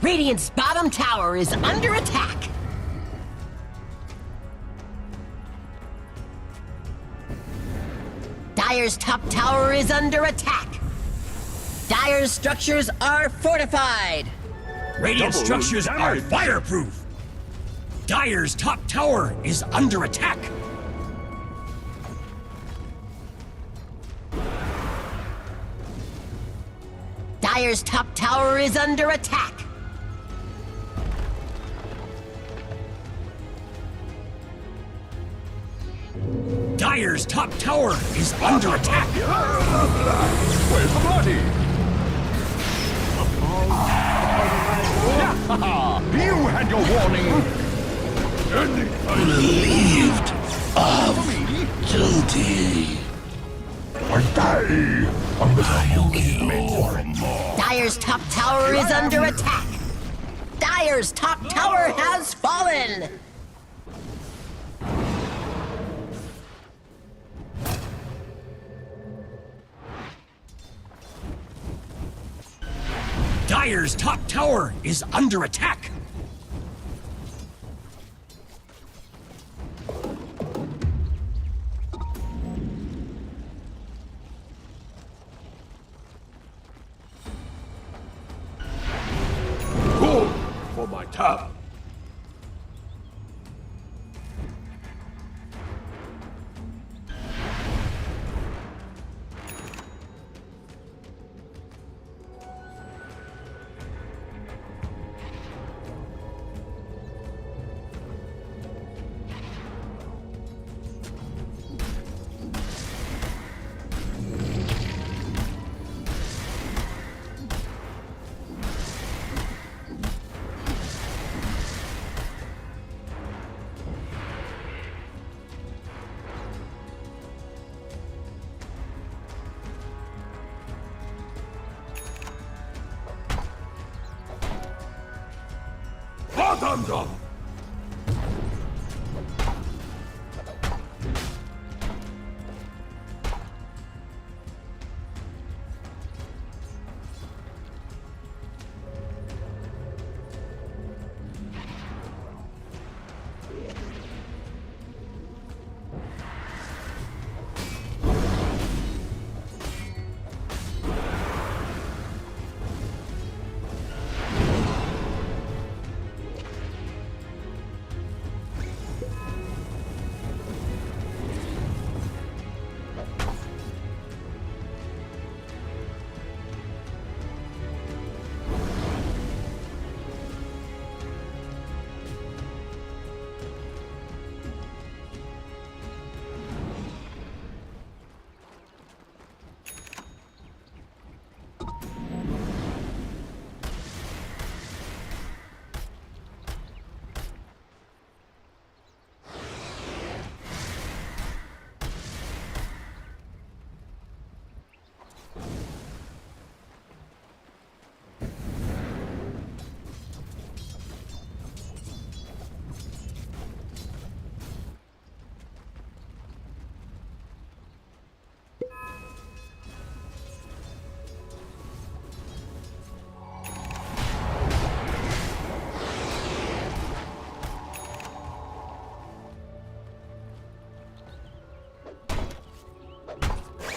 Radiant's bottom tower is under attack. Dire's top tower is under attack. Dire's structures are fortified. Radiant structures are fireproof. Dire's top tower is under attack. Dire's top tower is under attack. Dire's top tower is under attack. Where's the body? You had your warning. Relieved of duty. Dire's top tower is under attack. Dire's top tower has fallen. Dire's top tower is under attack. Good for my top. Dum-dum.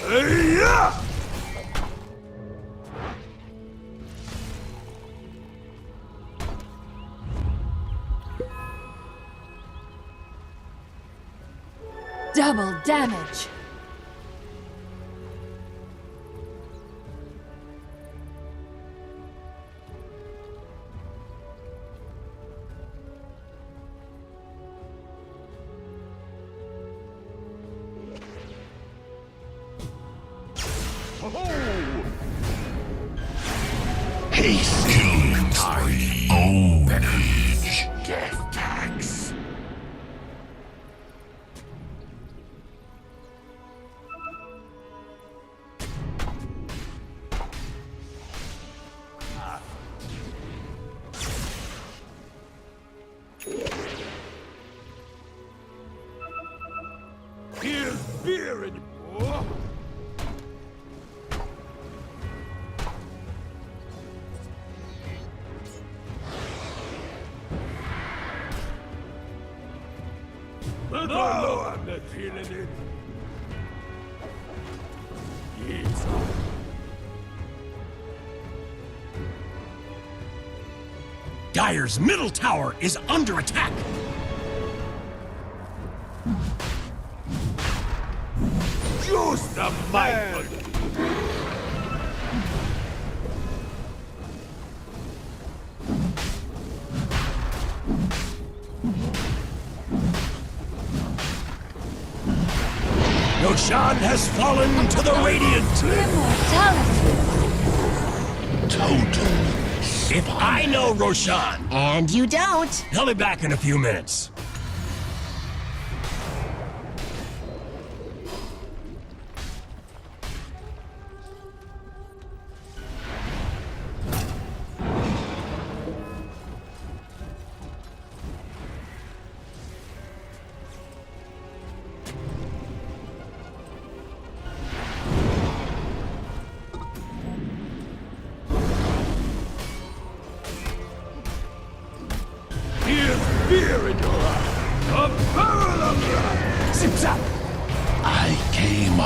Yeah! Double damage. Haste killing time. Old age. Death tax. Here's beer anymore. No, I'm not feeling it. Yes. Dire's middle tower is under attack. Just a mindful. Roshan has fallen to the Radiant. Total. If I know Roshan, And you don't. he'll be back in a few minutes.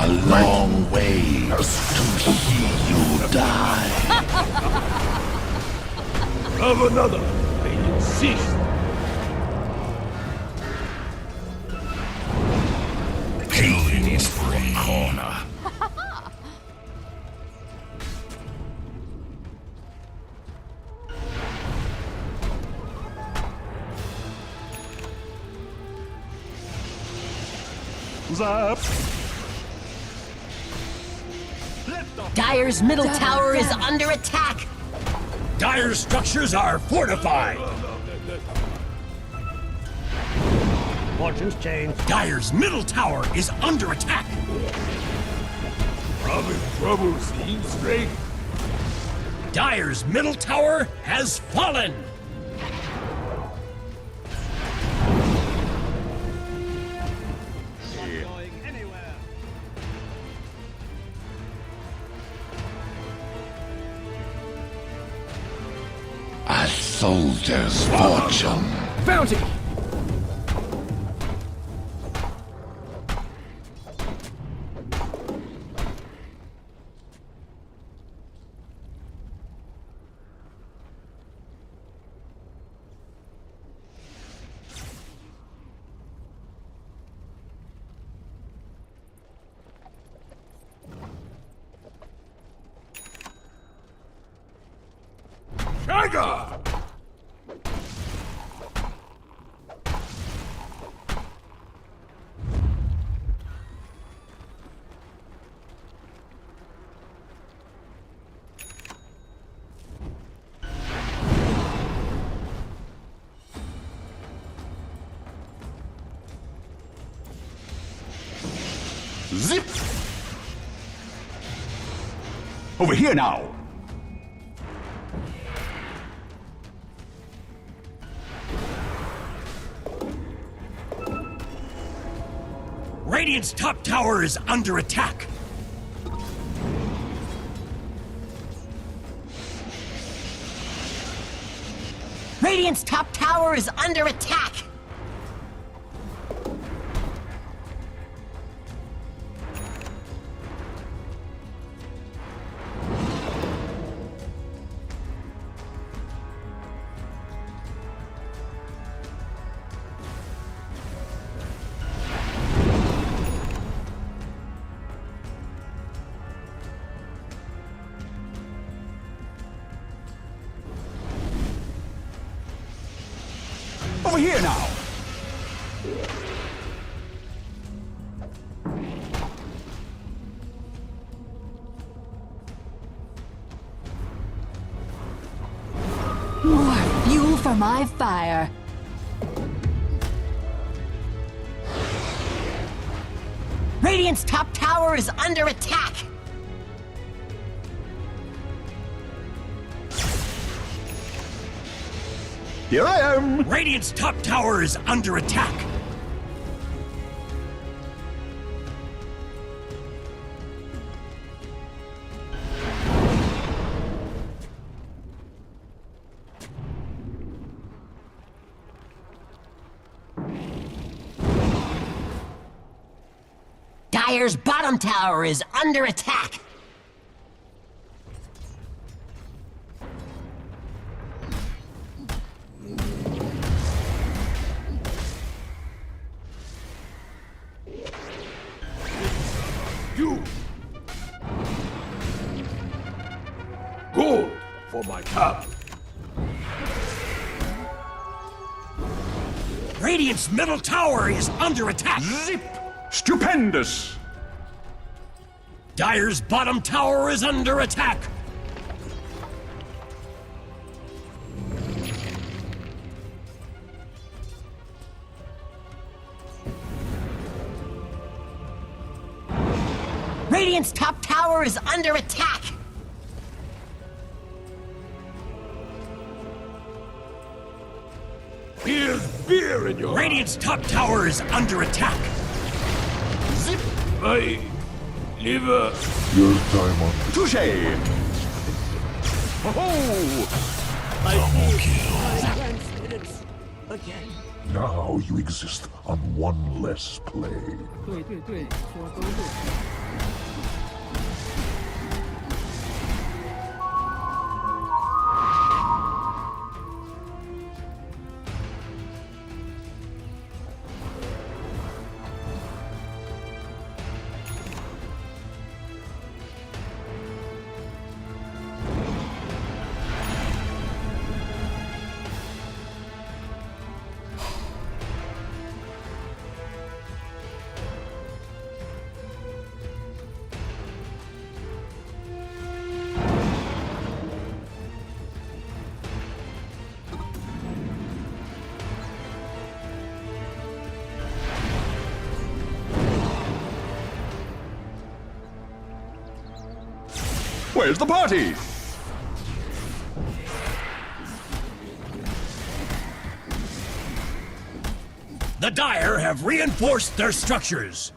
A long way to see you die. Have another. I insist. Pain is for a corner. Zap. Dire's middle tower is under attack. Dire's structures are fortified. Fortune's change. Dire's middle tower is under attack. Probably trouble seems straight. Dire's middle tower has fallen. A soldier's fortune. Bounty! Tiger! Zip! Over here now! Radiant's top tower is under attack. Radiant's top tower is under attack. Over here now! More fuel for my fire. Radiant's top tower is under attack. Here I am! Radiant's top tower is under attack. Dire's bottom tower is under attack. You. Gold for my top. Radiant's middle tower is under attack. Zip! Stupendous! Dire's bottom tower is under attack. Radiant's top tower is under attack. Here's beer in your Radiant's top tower is under attack. Zip! My liver. Your time on Touché! double kill. Now you exist on one less plane. 对对对，说都对。Where's the party? The Dire have reinforced their structures.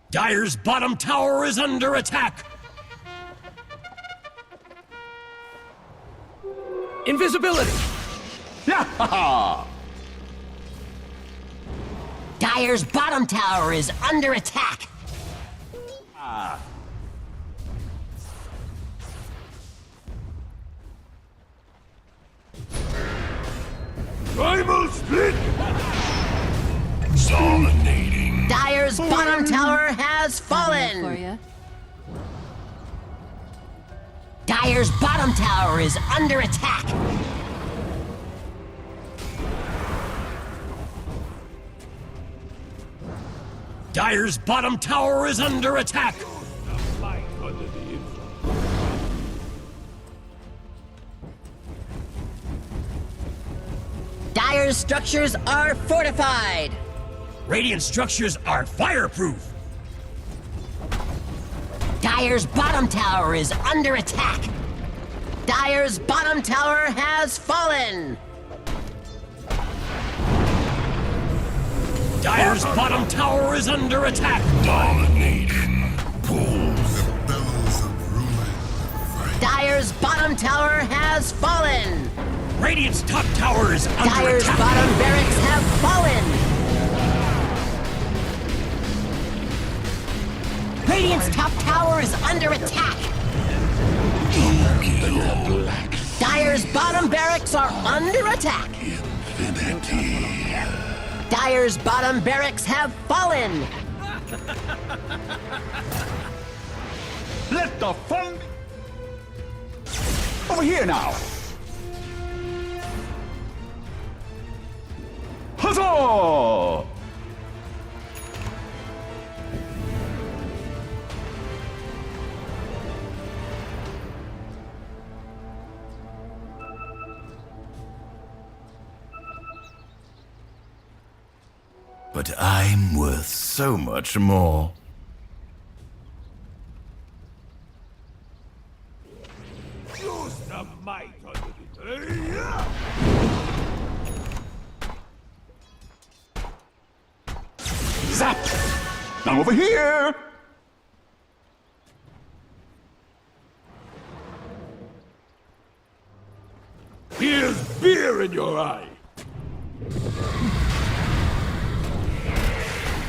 Dire's bottom tower is under attack. Invisibility! Dire's bottom tower is under attack. Primal split! Dominating. Dire's bottom tower has For fallen. ya. Dire's bottom tower is under attack. Dire's bottom tower is under attack. Dire's structures are fortified. Radiant structures are fireproof. Dire's bottom tower is under attack. Dire's bottom tower has fallen. Dire's bottom tower is under attack. Dominating. Pulls. The bellows of ruin. Dire's bottom tower has fallen. Radiant's top tower is under Dire's attack. bottom barracks have fallen. Radiant's top tower is under attack. Dire's bottom barracks are under attack. Infinity. Dire's bottom barracks have fallen. Let the fun... Over here now! Huzzah! But I'm worth so much more. Use the might of the... Zap! Now over here! Here's beer in your eye!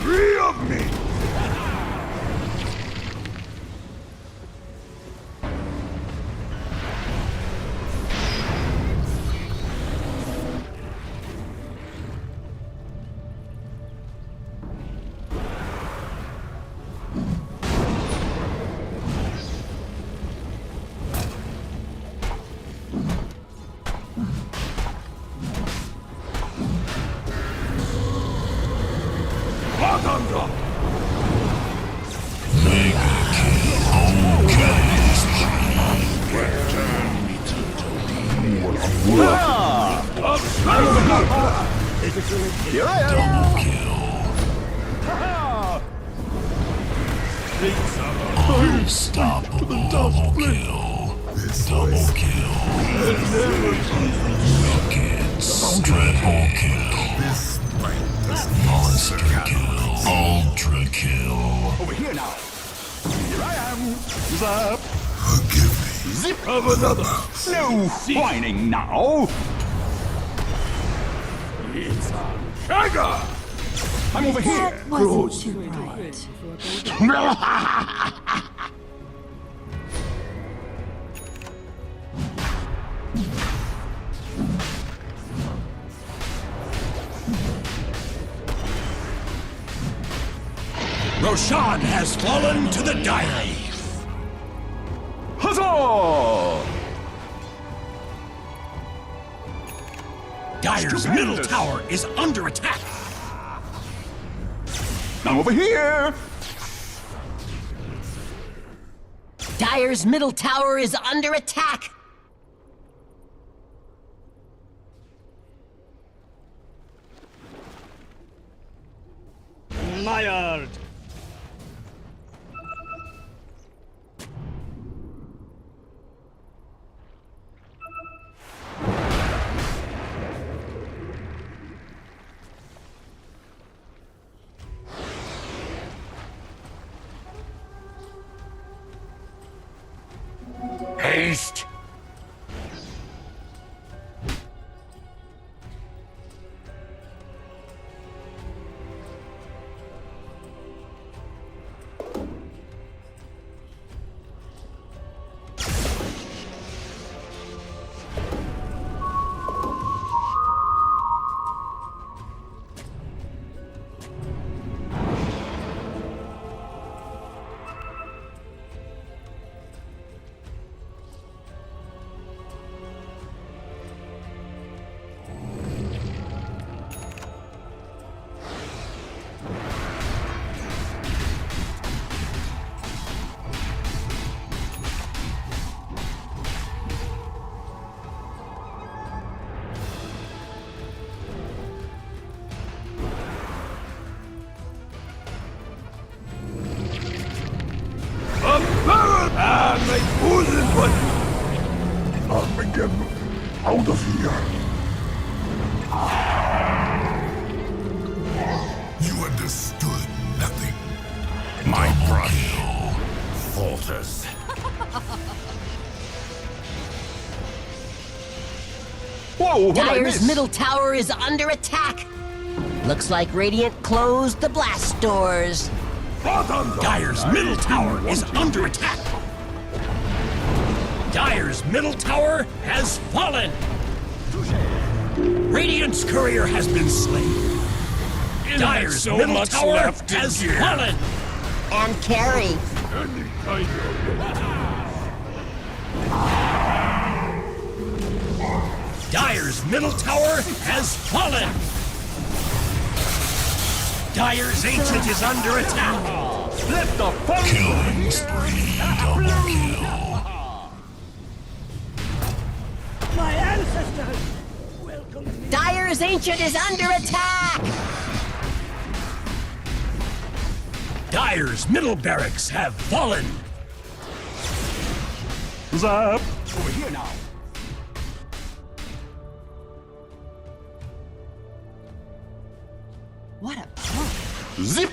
Free of me! Bottom drop! Here I am! Unstoppable double kill. Double kill. Rockets. Triple kill. Monster kill. Ultra kill. Over here now! Here I am! Zap! Forgive me. Zip of another! No whining now! It's a shagger! I'm over here! That wasn't too bright. Roshan has fallen to the Dire. Huzzah! Dire's middle tower is under attack. Now over here! Dire's middle tower is under attack. Mired! Haste! Get out of here. You understood nothing. My brush falters. Whoa, Dire's middle tower is under attack. Looks like Radiant closed the blast doors. Dire's middle tower is under attack. Dire's middle tower has fallen. Radiant's courier has been slain. Dire's middle tower has fallen. And carry. Dire's middle tower has fallen. Dire's ancient is under attack. Let the fun Killing spree, double kill. My ancestors! Welcome me. Dire's ancient is under attack. Dire's middle barracks have fallen. Zap! Over here now. What a punk. Zip!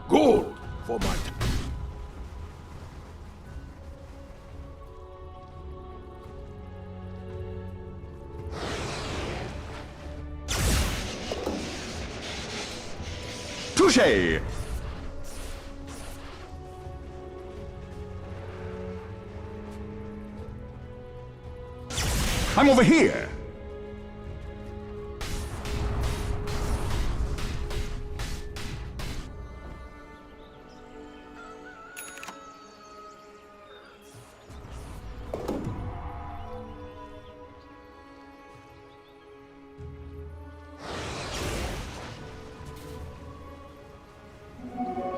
Gold for my... Touché! I'm over here.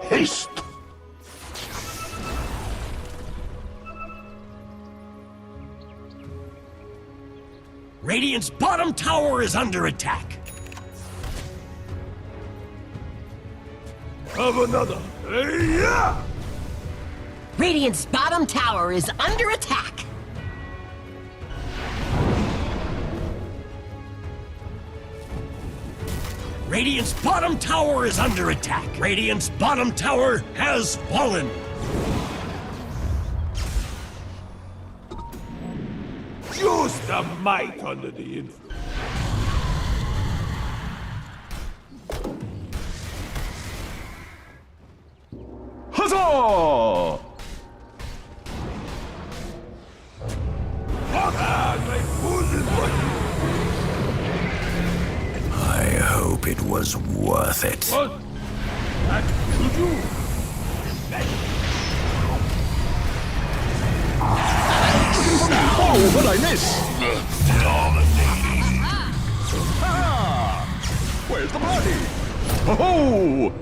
Haste! Radiant's bottom tower is under attack. Have another. Hey, yeah! Radiant's bottom tower is under attack. Radiant's bottom tower is under attack. Radiant's bottom tower has fallen. Just a mite under the influence. Huzzah! I hope it was worth it. What? That should you? Oh, what I miss? Where's the party? Oh!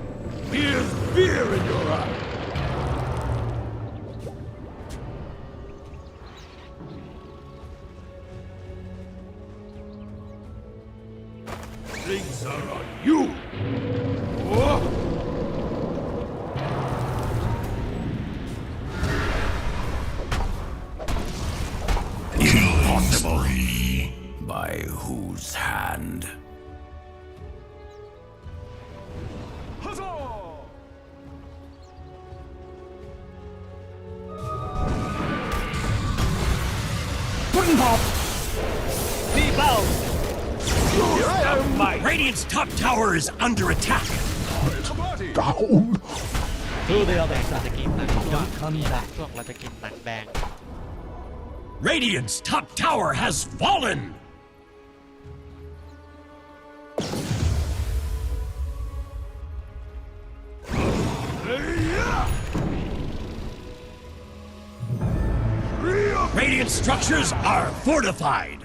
Here's fear in your eyes. Things are on you. Oh. Impossible. By whose hand? Radiant's top tower is under attack. Down. To the other เราจะ side. กินหนังส้วง Come มีหนัง back. ส้วงเราจะกินหนังแดง Radiant's top tower has fallen. Radiant structures are fortified.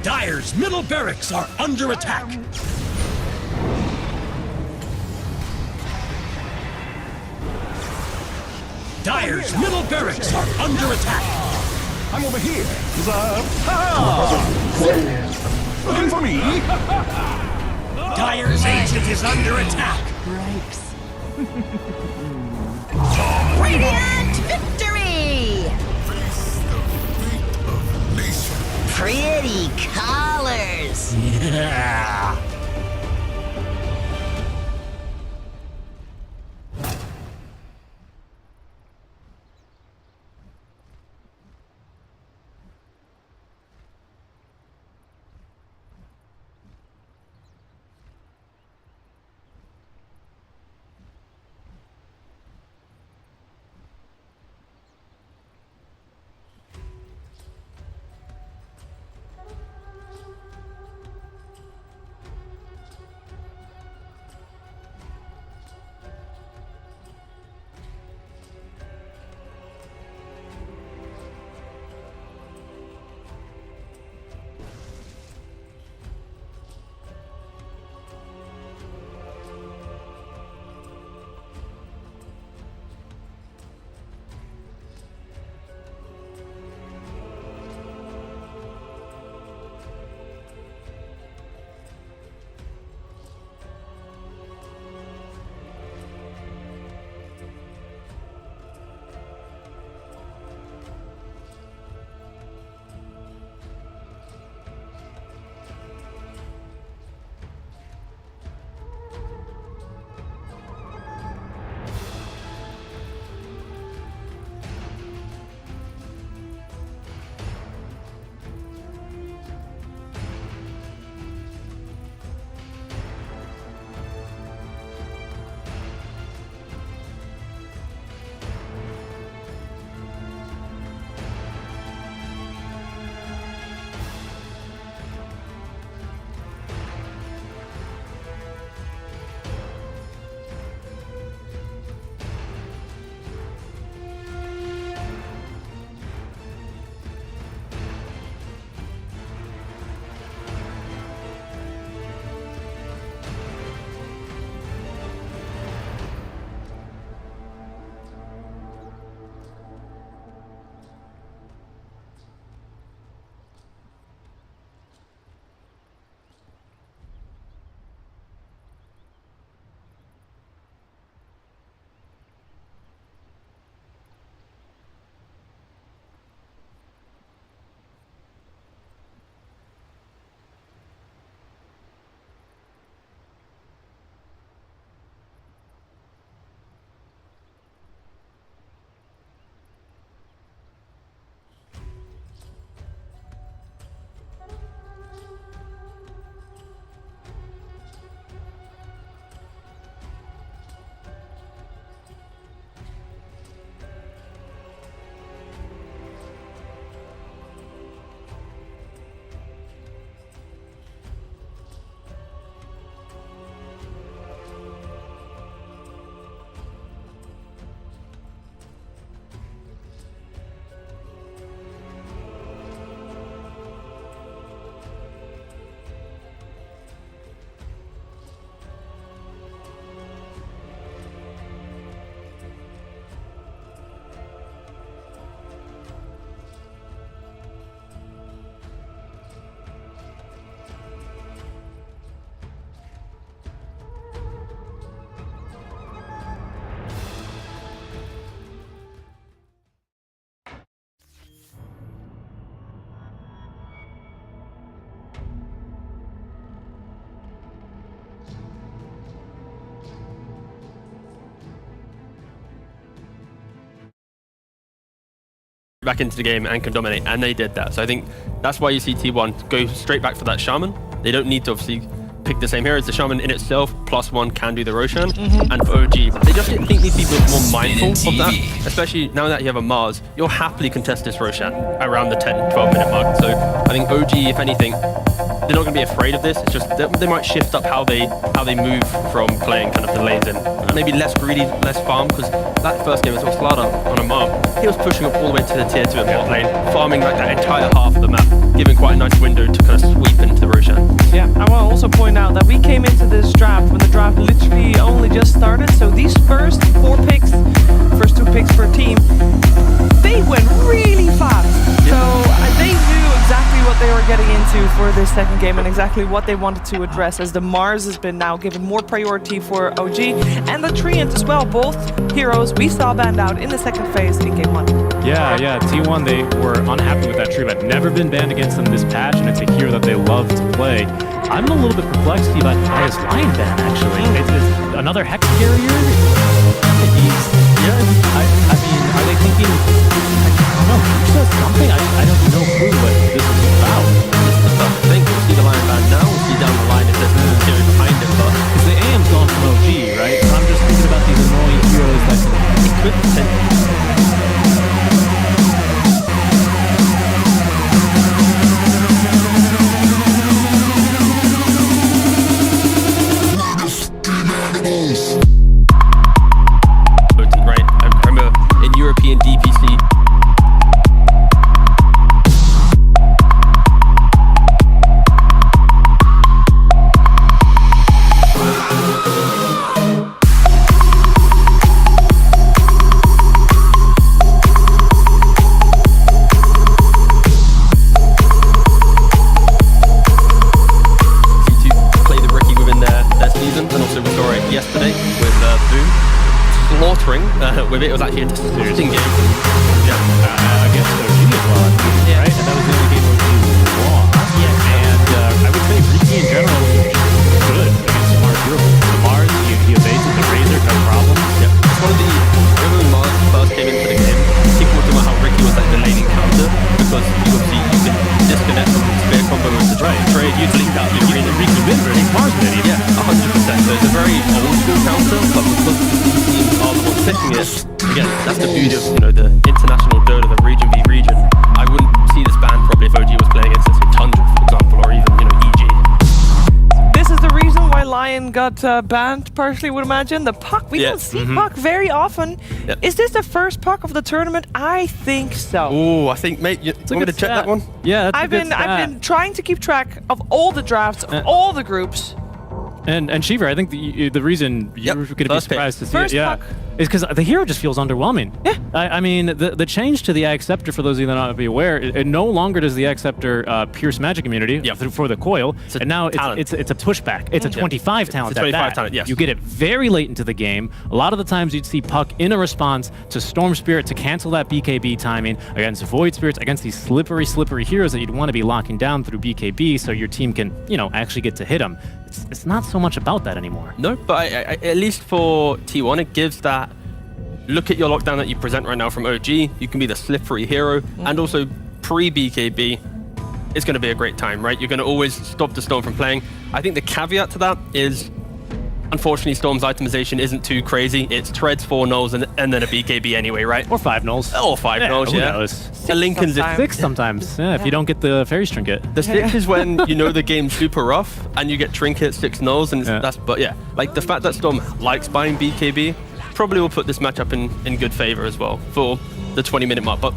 Dire's middle barracks are under attack. Dire's middle barracks are under attack. I'm over here. Looking for me? Dire's agent is under attack. Radiant victory! Pretty colors! Yeah. back into the game and can dominate, and they did that. So I think that's why you see T1 go straight back for that Shaman. They don't need to obviously pick the same heroes. The Shaman in itself, +1 can do the Roshan. And for OG, they just think need to be more mindful of that. Especially now that you have a Mars, you'll happily contest this Roshan around the 10-12 minute mark. So I think OG, if anything, they're not going to be afraid of this. It's just they might shift up how they move from playing kind of the lanes in. Maybe less greedy, less farm, because that first game was Slaughter on a mob. He was pushing up all the way to the tier 2 in bot lane, farming like that entire half of the map, giving quite a nice window to kind of sweep into the Roshan. Yeah, I want to also point out that we came into this draft when the draft literally only just started. So these first 4 picks, first 2 picks per team, they went really fast. So they knew exactly what they were getting into for this second game and exactly what they wanted to address, as the Mars has been now given more priority for OG and the Treant as well. Both heroes we saw banned out in the second phase in game 1. Yeah, T1, they were unhappy with that Treant. Never been banned against them this patch, and it's a hero that they love to play. I'm a little bit perplexed by this Lion ban, actually. It's another Hex carrier? I mean, are they thinking... I don't know, who says something? I don't know clue what this is about. I think we'll see the Lion ban now, we'll see down the line if there's no theory behind it, but... Because the AM's gone from OG, right? So I'm just thinking about these annoying heroes that it could potentially... Right, I remember in European DPC. Yesterday with Boom slaughtering with it. It was actually a disgusting game. Yeah, against OG as well, right? And that was the only game OG lost. Yeah. And I would say Riki in general is good against Mars Hero. The Mars, he evades with the Razor, no problem. Yeah. It's one of the... Remember when Mars first came into the game, people were talking about how Riki was like the laning counter, because you could disconnect from the spear combo with the trade. You'd link out your green and Riki win versus Mars mid. Yeah, 100%. So it's a very old school counter, but because the teams are the ones picking it, again, that's the beauty of the international Dota, the region v region. I wouldn't see this ban probably if OG was playing against, let's say, Tundra, for example, or even EG. This is the reason why Lion got banned, partially, would imagine. The puck, we don't see puck very often. Yep. Is this the first puck of the tournament? I think so. Oh, I think, mate, you want me to check that one? Yeah, I've been trying to keep track of all the drafts, of all the groups. And Shiver, I think the reason you're going to be surprised to see it, is because the hero just feels underwhelming. Yeah. I mean, the change to the Ag Scepter, for those of you that not be aware, it no longer does the Ag Scepter pierce magic immunity for the coil, and now it's a pushback. It's a 25 talent. It's a 25 talent, yes. You get it very late into the game. A lot of the times you'd see Puck in a response to Storm Spirit to cancel that BKB timing against Void Spirits, against these slippery heroes that you'd want to be locking down through BKB so your team can, actually get to hit them. It's not so much about that anymore. No, but at least for T1, it gives that look at your lockdown that you present right now from OG. You can be the slippery hero, and also pre-BKB, it's going to be a great time, right? You're going to always stop the Storm from playing. I think the caveat to that is, unfortunately, Storm's itemization isn't too crazy. It's treads, 4 nulls, and then a BKB anyway, right? Or 5 nulls. Or 5 nulls, who knows? The Lincoln's 6 sometimes. Yeah, if you don't get the Fairy's Trinket. The 6 is when the game's super rough and you get Trinket, 6 nulls, and like the fact that Storm likes buying BKB probably will put this matchup in good favor as well for the 20-minute mark. But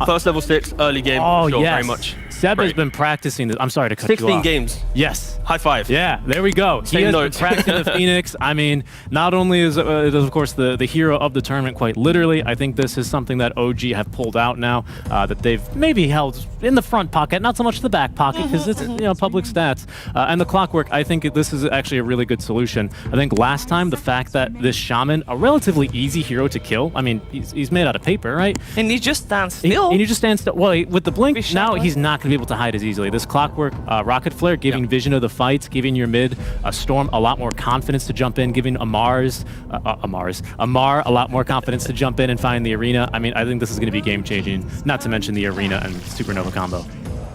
first level 6, early game, very much. Seb has been practicing this. I'm sorry to cut you off. 16 games. Yes. High five. Yeah, there we go. He has been practicing the Phoenix. I mean, not only is of course the hero of the tournament quite literally, I think this is something that OG have pulled out now, that they've maybe held in the front pocket, not so much the back pocket, because it's public stats. And the Clockwork, I think this is actually a really good solution. I think last time, the fact that this Shaman, a relatively easy hero to kill, I mean, he's made out of paper, right? And he just stands still. And he just stands still. Well, with the blink, now he's not going to be able to hide as easily. This Clockwork Rocket Flare giving vision of the fights, giving your mid Storm a lot more confidence to jump in, giving Amar a lot more confidence to jump in and find the arena. I mean, I think this is going to be game-changing, not to mention the arena and Supernova combo.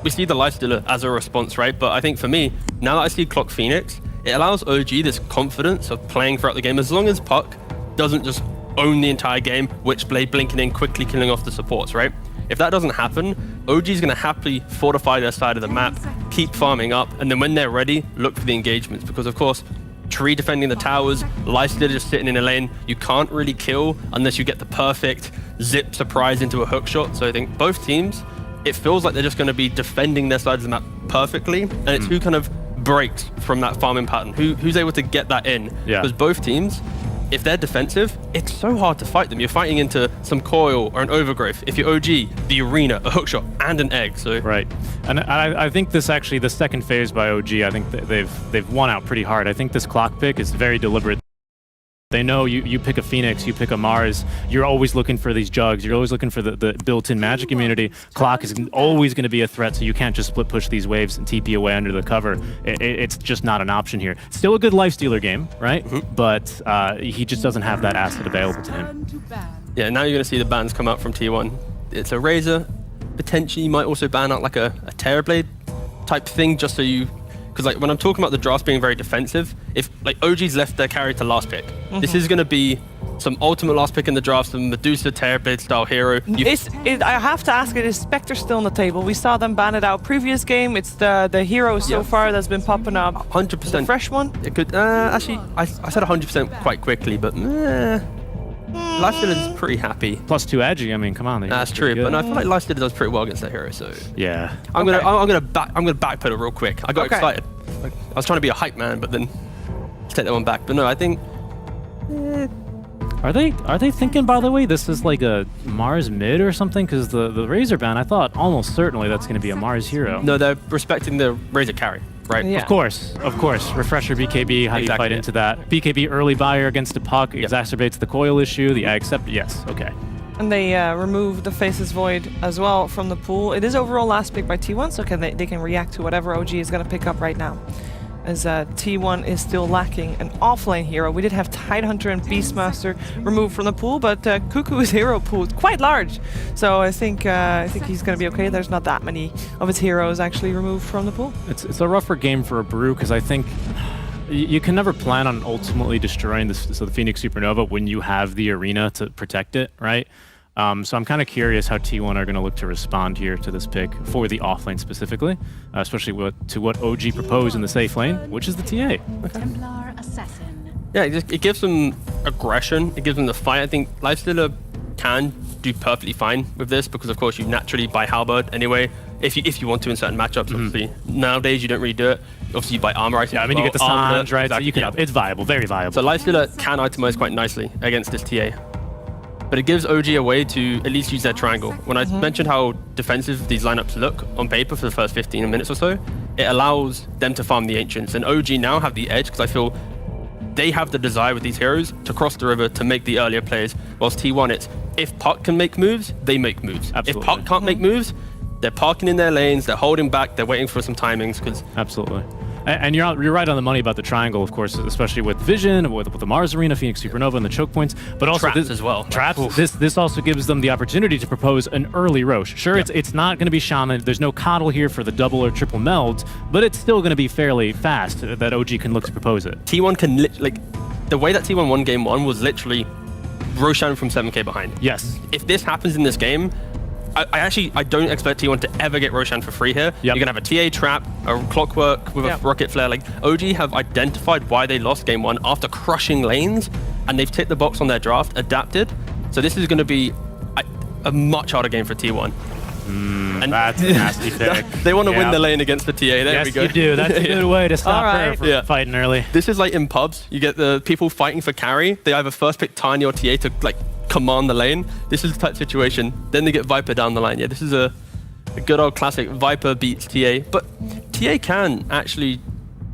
We see the Lifestealer as a response, right? But I think for me, now that I see Clock Phoenix, it allows OG this confidence of playing throughout the game as long as Puck doesn't just own the entire game, Witchblade blinking in, quickly killing off the supports, right? If that doesn't happen, OG is going to happily fortify their side of the map, keep farming up, and then when they're ready, look for the engagements. Because of course, Tree defending the towers, Lifestealer just sitting in a lane, you can't really kill unless you get the perfect zip surprise into a hook shot. So I think both teams, it feels like they're just going to be defending their sides of the map perfectly, and it's who kind of breaks from that farming pattern, who's able to get that in. Because both teams, if they're defensive, it's so hard to fight them. You're fighting into some coil or an overgrowth. If you're OG, the arena, a hookshot, and an egg. So right, and I think this actually, the second phase by OG, I think they've won out pretty hard. I think this clock pick is very deliberate. They know you pick a Phoenix, you pick a Mars, you're always looking for these jugs, you're always looking for the built-in magic immunity. Clock is always going to be a threat, so you can't just split push these waves and TP away under the cover. It's just not an option here. Still a good Lifestealer game, right? But he just doesn't have that asset available to him. Yeah, now you're going to see the bans come out from T1. It's a Razor. Potentially you might also ban out like a Terrorblade type thing, just so you... Because like when I'm talking about the drafts being very defensive, if like OG's left their carry to last pick, this is going to be some ultimate last pick in the draft, some Medusa Terrorblade style hero. I have to ask, is Spectre still on the table? We saw them ban it out previous game. It's the hero so far that's been popping up. 100%. The fresh one? It could actually, I said 100% quite quickly, but Lifestealer is pretty happy. +2 edgy. I mean, come on. That's true, but no, I feel like Lifestealer does pretty well against that hero. So yeah, I'm gonna backpedal real quick. I got excited. I was trying to be a hype man, but then let's take that one back. But no, I think. Are they thinking, by the way, this is like a Mars mid or something? Because the Razor ban, I thought almost certainly that's going to be a Mars hero. No, they're respecting the Razor carry. Right. Yeah. Of course. Refresher BKB, how do you fight into that? BKB early buyer against a Puck exacerbates the coil issue, the accept, yes, okay. And they remove the Faceless Void as well from the pool. It is overall last pick by T1, so they can react to whatever OG is going to pick up right now. As T1 is still lacking an offlane hero. We did have Tidehunter and Beastmaster removed from the pool, but Cuckoo's hero pool is quite large. So I think he's going to be okay. There's not that many of his heroes actually removed from the pool. It's a rougher game for a Brew, because I think you can never plan on ultimately destroying the Phoenix Supernova when you have the arena to protect it, right? So I'm kind of curious how T1 are going to look to respond here to this pick for the offlane specifically, especially to what OG proposed in the safe lane, which is the TA. Templar Assassin. Yeah, it gives them aggression. It gives them the fight. I think Lifestealer can do perfectly fine with this because, of course, you naturally buy Halberd anyway. If you want to in certain matchups, obviously. Nowadays, you don't really do it. Obviously, you buy armor items. Yeah, I mean, you get the Sange, right? Exactly. So you can, it's viable, very viable. So Lifestealer can itemize quite nicely against this TA. But it gives OG a way to at least use their triangle. When I mentioned how defensive these lineups look on paper for the first 15 minutes or so, it allows them to farm the Ancients. And OG now have the edge because I feel they have the desire with these heroes to cross the river to make the earlier plays. Whilst T1, it's if Puck can make moves, they make moves. Absolutely. If Puck can't make moves, they're parking in their lanes, they're holding back, they're waiting for some timings. Absolutely. And you're right on the money about the triangle, of course, especially with Vision, with the Mars Arena, Phoenix Supernova, and the choke points. But also traps as well. Traps. This also gives them the opportunity to propose an early Roche. Sure, it's not going to be Shaman. There's no Coddle here for the double or triple meld, but it's still going to be fairly fast that OG can look to propose it. T1 can the way that T1 won game 1 was literally Roshan from 7k behind. Yes. If this happens in this game, I don't expect T1 to ever get Roshan for free here. You're going to have a TA trap, a Clockwork with a rocket flare. Like, OG have identified why they lost game 1 after crushing lanes, and they've ticked the box on their draft, adapted. So this is going to be a much harder game for T1. And that's a nasty pick. They want to win the lane against the TA. There we go. Yes, you do. That's a good way to stop her from fighting early. This is like in pubs. You get the people fighting for carry. They either first pick Tiny or TA to like command the lane. This is the type of situation. Then they get Viper down the line. Yeah, this is a good old classic. Viper beats TA. But TA can actually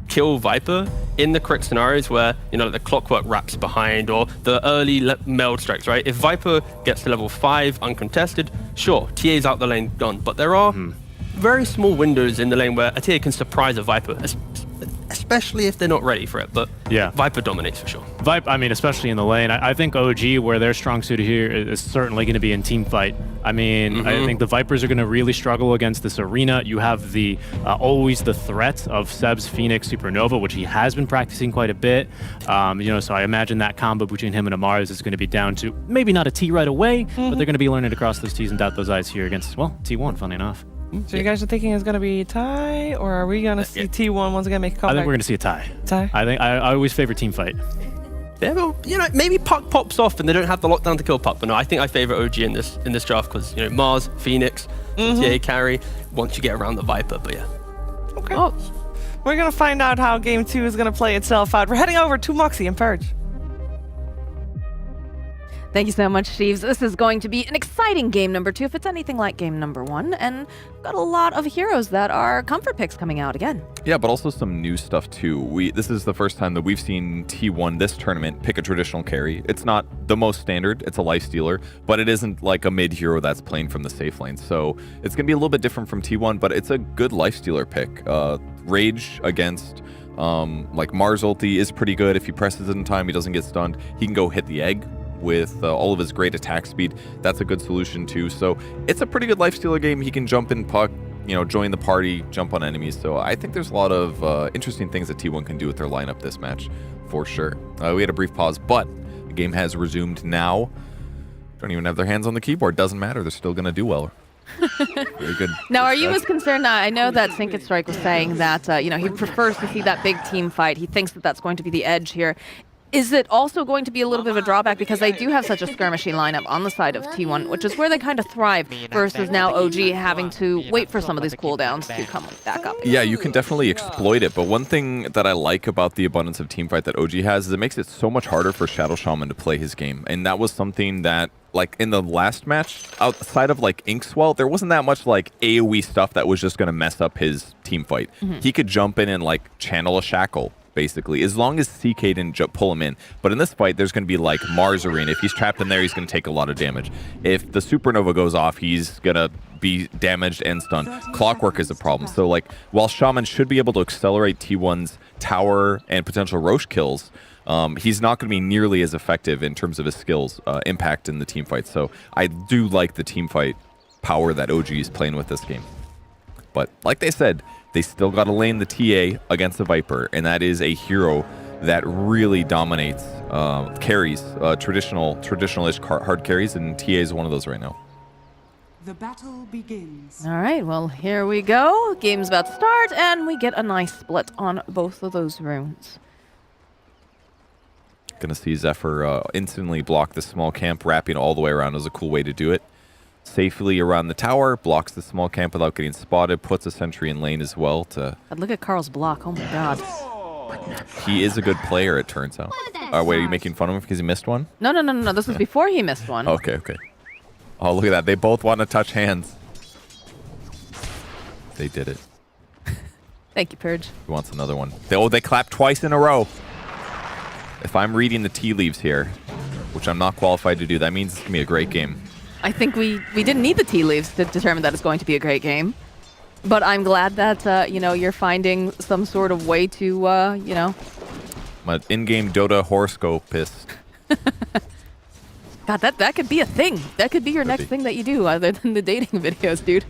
kill Viper in the correct scenarios where, you know, the Clockwork wraps behind or the early meld strikes, right? If Viper gets to level 5 uncontested, sure, TA's out the lane, gone. But there are very small windows in the lane where a tier can surprise a Viper, especially if they're not ready for it. But yeah, Viper dominates for sure. I mean, especially in the lane. I think OG, where their strong suit here is certainly going to be in team fight. I mean, I think the Vipers are going to really struggle against this arena. You have the always the threat of Seb's Phoenix Supernova, which he has been practicing quite a bit. So I imagine that combo between him and Amars is going to be down to maybe not a T right away, but they're going to be learning to cross those T's and dot those I's here against, well, T1, funny enough. So you guys are thinking it's going to be a tie, or are we going to see T1 once again make a comeback? I think we're going to see a tie. Tie? I think I always favor team fight. Yeah, well, maybe Puck pops off and they don't have the lockdown to kill Puck, but no, I think I favor OG in this draft because Mars, Phoenix, TA carry once you get around the Viper. But yeah. Okay. Oh. We're going to find out how Game 2 is going to play itself out. We're heading over to Moxie and Purge. Thank you so much, Sheaves. This is going to be an exciting game number 2, if it's anything like game number 1. And we've got a lot of heroes that are comfort picks coming out again. Yeah, but also some new stuff too. This is the first time that we've seen T1 this tournament pick a traditional carry. It's not the most standard, it's a lifestealer, but it isn't like a mid hero that's playing from the safe lane. So it's going to be a little bit different from T1, but it's a good lifestealer pick. Rage against like Mars ulti is pretty good. If he presses it in time, he doesn't get stunned. He can go hit the egg with all of his great attack speed. That's a good solution too. So it's a pretty good lifestealer game. He can jump in Puck, join the party, jump on enemies. So I think there's a lot of interesting things that T1 can do with their lineup this match for sure. We had a brief pause, but the game has resumed now. Don't even have their hands on the keyboard. Doesn't matter. They're still going to do well. Very good. Now, are you as concerned? I know that Sink and Strike was saying that he prefers to see that big team fight. He thinks that that's going to be the edge here. Is it also going to be a little bit of a drawback because they do have such a skirmishy lineup on the side of T1, which is where they kind of thrive, versus now OG having to wait for some of these cooldowns to come back up? Yeah, you can definitely exploit it, but one thing that I like about the abundance of teamfight that OG has is it makes it so much harder for Shadow Shaman to play his game, and that was something that, like in the last match, outside of like Inkswell, there wasn't that much like AoE stuff that was just going to mess up his team fight. He could jump in and like channel a shackle, basically, as long as CK didn't pull him in. But in this fight, there's going to be like Mars Arena. If he's trapped in there, he's going to take a lot of damage. If the Supernova goes off, he's going to be damaged and stunned. Clockwork is a problem. So like, while Shaman should be able to accelerate T1's tower and potential Roche kills, he's not going to be nearly as effective in terms of his skills impact in the team fight. So I do like the team fight power that OG is playing with this game. But like they said, they still got to lane the TA against the Viper, and that is a hero that really dominates carries, traditional-ish hard carries, and TA is one of those right now. The battle begins. All right, well, here we go. Game's about to start, and we get a nice split on both of those runes. Gonna see Zephyr instantly block the small camp, wrapping all the way around is a cool way to do it. Safely around the tower, blocks the small camp without getting spotted, puts a sentry in lane as well to... But look at Carl's block, oh my god. He is a good player, it turns out. Wait, are you making fun of him because he missed one? No, this was before he missed one. Okay. Oh, look at that. They both want to touch hands. They did it. Thank you, Purge. He wants another one. They clapped twice in a row. If I'm reading the tea leaves here, which I'm not qualified to do, that means it's going to be a great game. I think we didn't need the tea leaves to determine that it's going to be a great game. But I'm glad that, you're finding some sort of way to, My in-game Dota horoscopist. God, that could be a thing. That could be your next thing that you do, other than the dating videos, dude.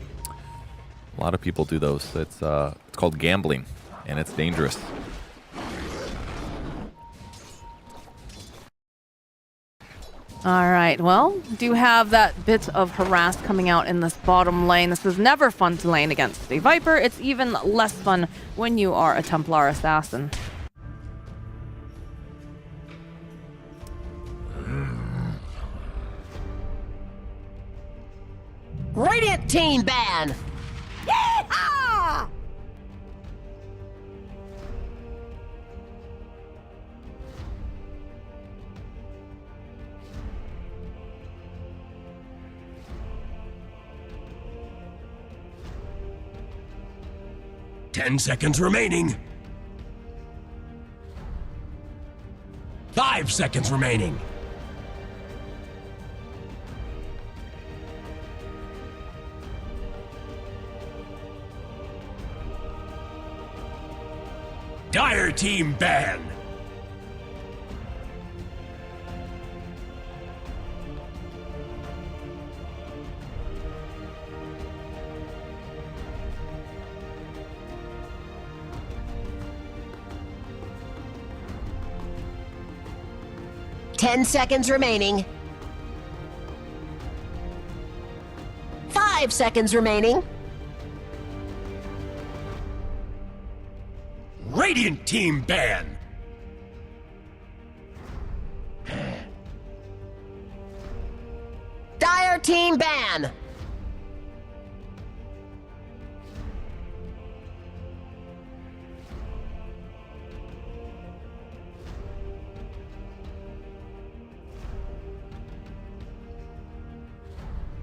A lot of people do those. It's called gambling, and it's dangerous. All right, well, do have that bit of harass coming out in this bottom lane. This is never fun to lane against a Viper. It's even less fun when you are a Templar assassin. Radiant team ban! Yeehaw! Ten seconds remaining. 5 seconds remaining. Team ban. Ten seconds remaining. 5 seconds remaining. Radiant Team ban. Dire Team ban.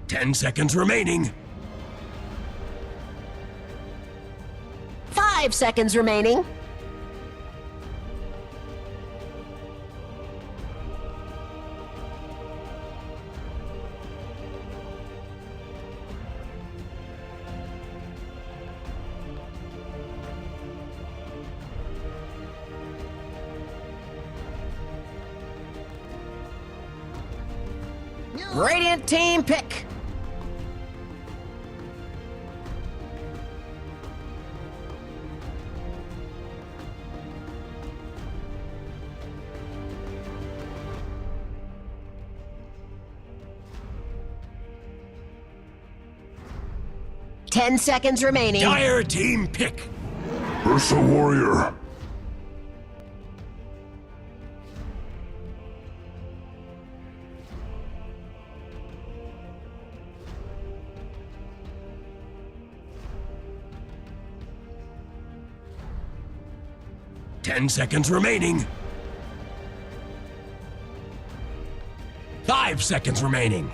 Ten seconds remaining. 5 seconds remaining. Radiant Team pick. Ten seconds remaining. Dire Team pick. Ursa Warrior. Ten seconds remaining. 5 seconds remaining.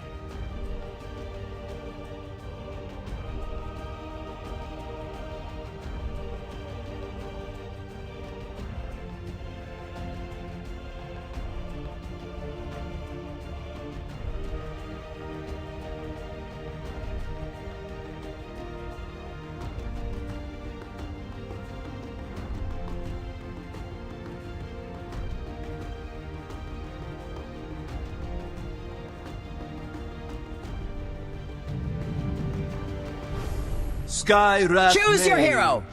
Skywrath Choose your hero.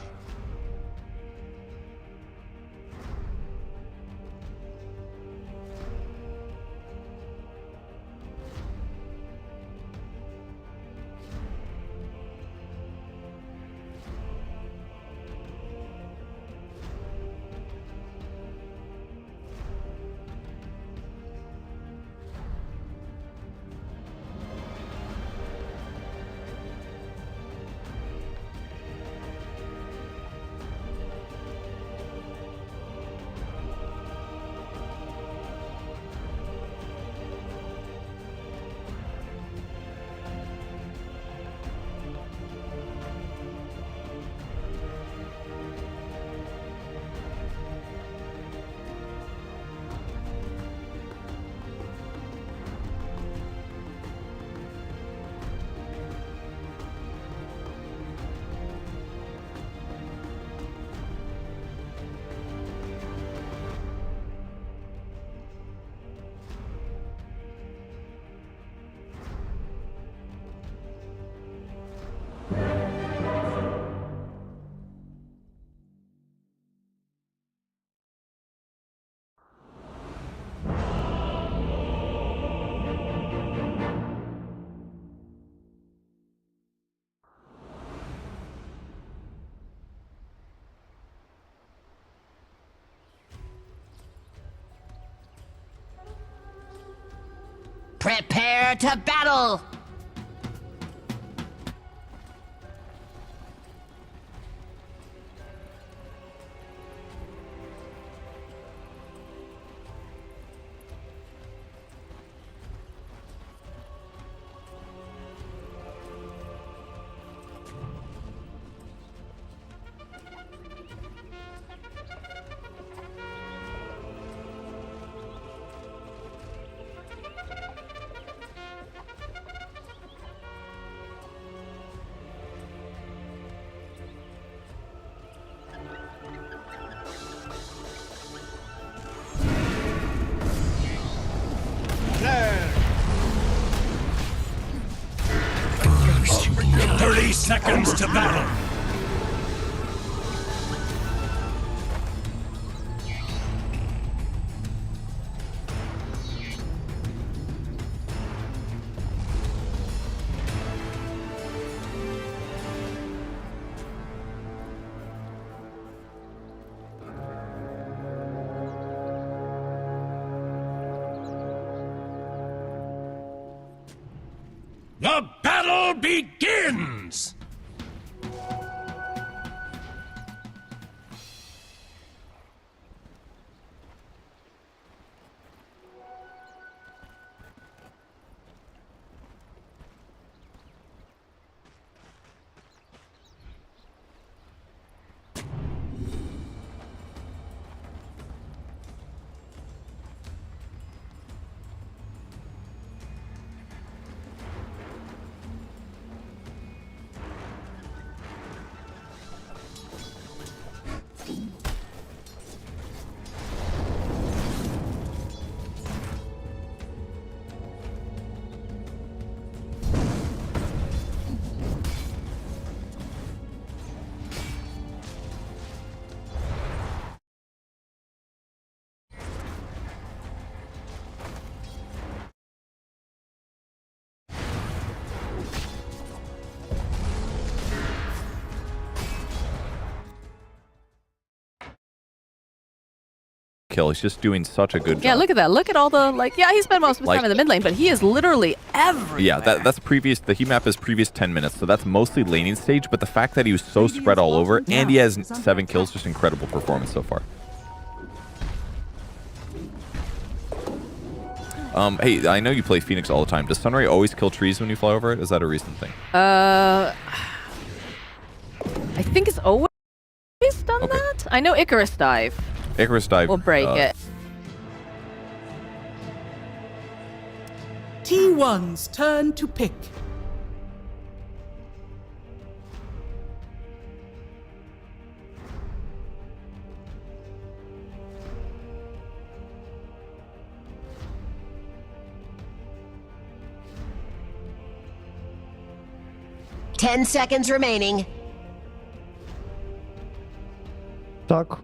Prepare to battle! seconds to battle. The battle begins! Kill. He's just doing such a good job. Yeah, look at that. Look at all the, yeah, he spent most of his time in the mid lane, but he is literally everywhere. Yeah, that's previous. The heat map is previous 10 minutes, so that's mostly laning stage. But the fact that he was so spread all over, and he has 7 kills, just incredible performance so far. Hey, I know you play Phoenix all the time. Does Sunray always kill trees when you fly over it? Is that a recent thing? I think it's always done that. I know Icarus Dive. Icarus Dive will break it. T1's turn to pick. Ten seconds remaining. Так,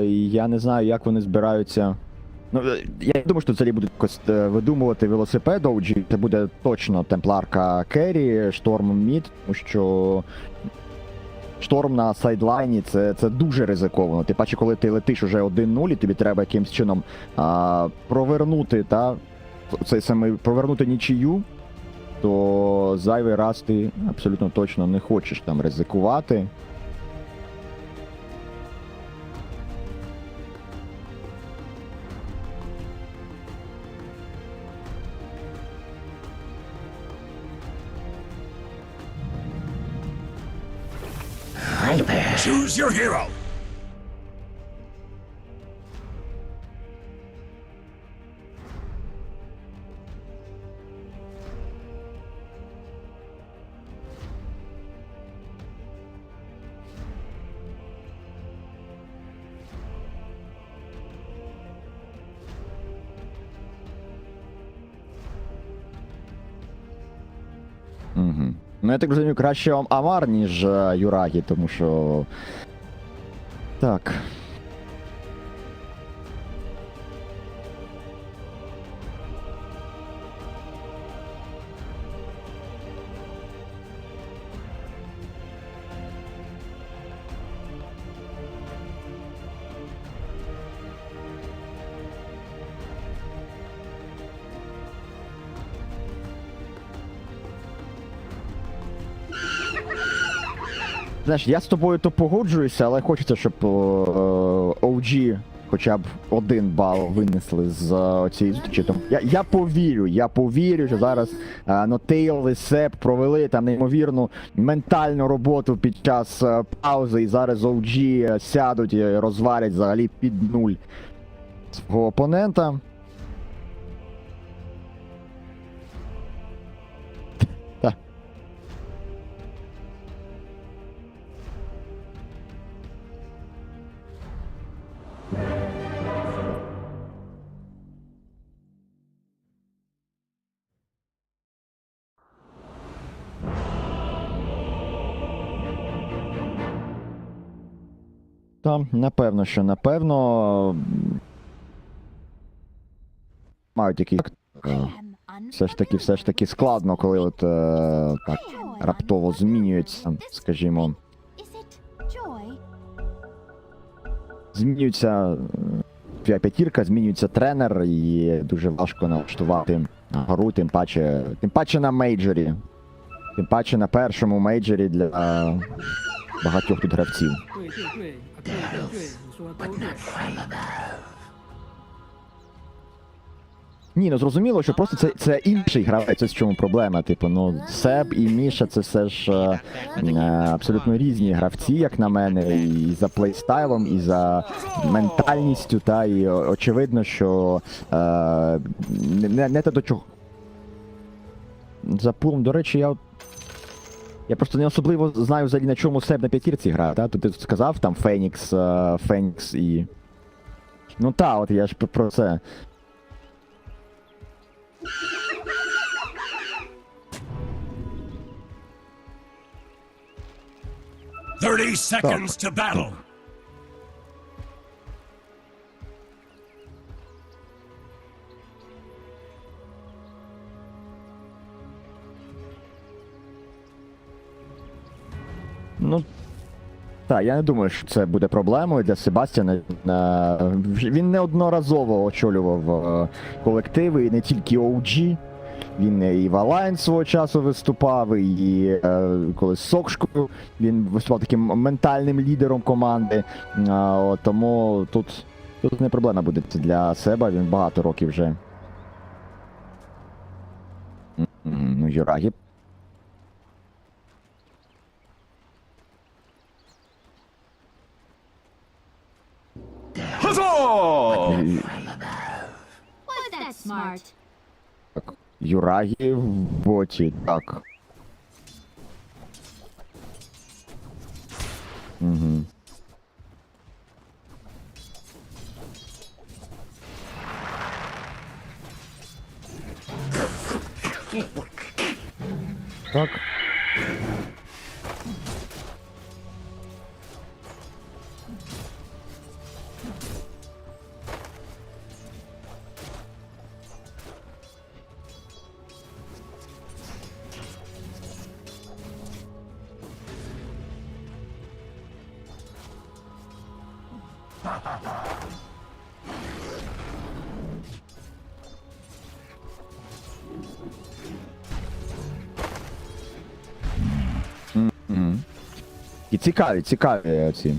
я не знаю, як вони збираються. Ну, я думаю, що це будуть якось видумувати велосипед OG. Це буде точно темпларка Керрі, Шторм Мід, тому що Шторм на сайдлайні це дуже ризиковано. Тим паче, коли ти летиш уже 1-0 і тобі треба якимось чином провернути, провернути нічию, то зайвий раз ти абсолютно точно не хочеш там ризикувати. Choose your hero. Угу. Ну, я так розумію, краще Амар, ніж Юрагі, тому що... Так. Знаєш, я з тобою то погоджуюся, але хочеться, щоб OG хоча б 1 бал винесли з цієї зустрічі. Я повірю, що зараз Нотейл і Сеп провели там неймовірну ментальну роботу під час паузи, і зараз OG сядуть і розвалять взагалі під 0 свого опонента. Там, напевно, що напевно. Мають якийсь. Все ж таки складно, коли от так раптово змінюється, скажімо. Змінюється п'ятірка, змінюється тренер, і дуже важко налаштувати гру, тим паче на мейджорі. Тим паче на першому мейджорі для багатьох тут гравців. Ні, ну зрозуміло, що просто це інший гравець, ось в чому проблема. Типу, ну, Себ і Міша це все ж абсолютно різні гравці, як на мене, і за плейстайлом, і за ментальністю, та, і очевидно, що не те до чого. За пулом, до речі, я просто не особливо знаю взагалі, на чому Себ на п'ятірці грає, та? Тут ти сказав, там Фенікс і... Ну та, от я ж про це. «30 seconds to battle!» Ну, так, я не думаю, що це буде проблемою для Себастьяна. Він неодноразово очолював колективи, і не тільки OG. Він і в Alliance свого часу виступав, і коли з Сокшкою він виступав таким ментальним лідером команди. Тому тут не проблема буде для Себа, він багато років вже. Ну, Юрагі. Так, Юрагі в боті, так. Угу. Так. І цікаві ці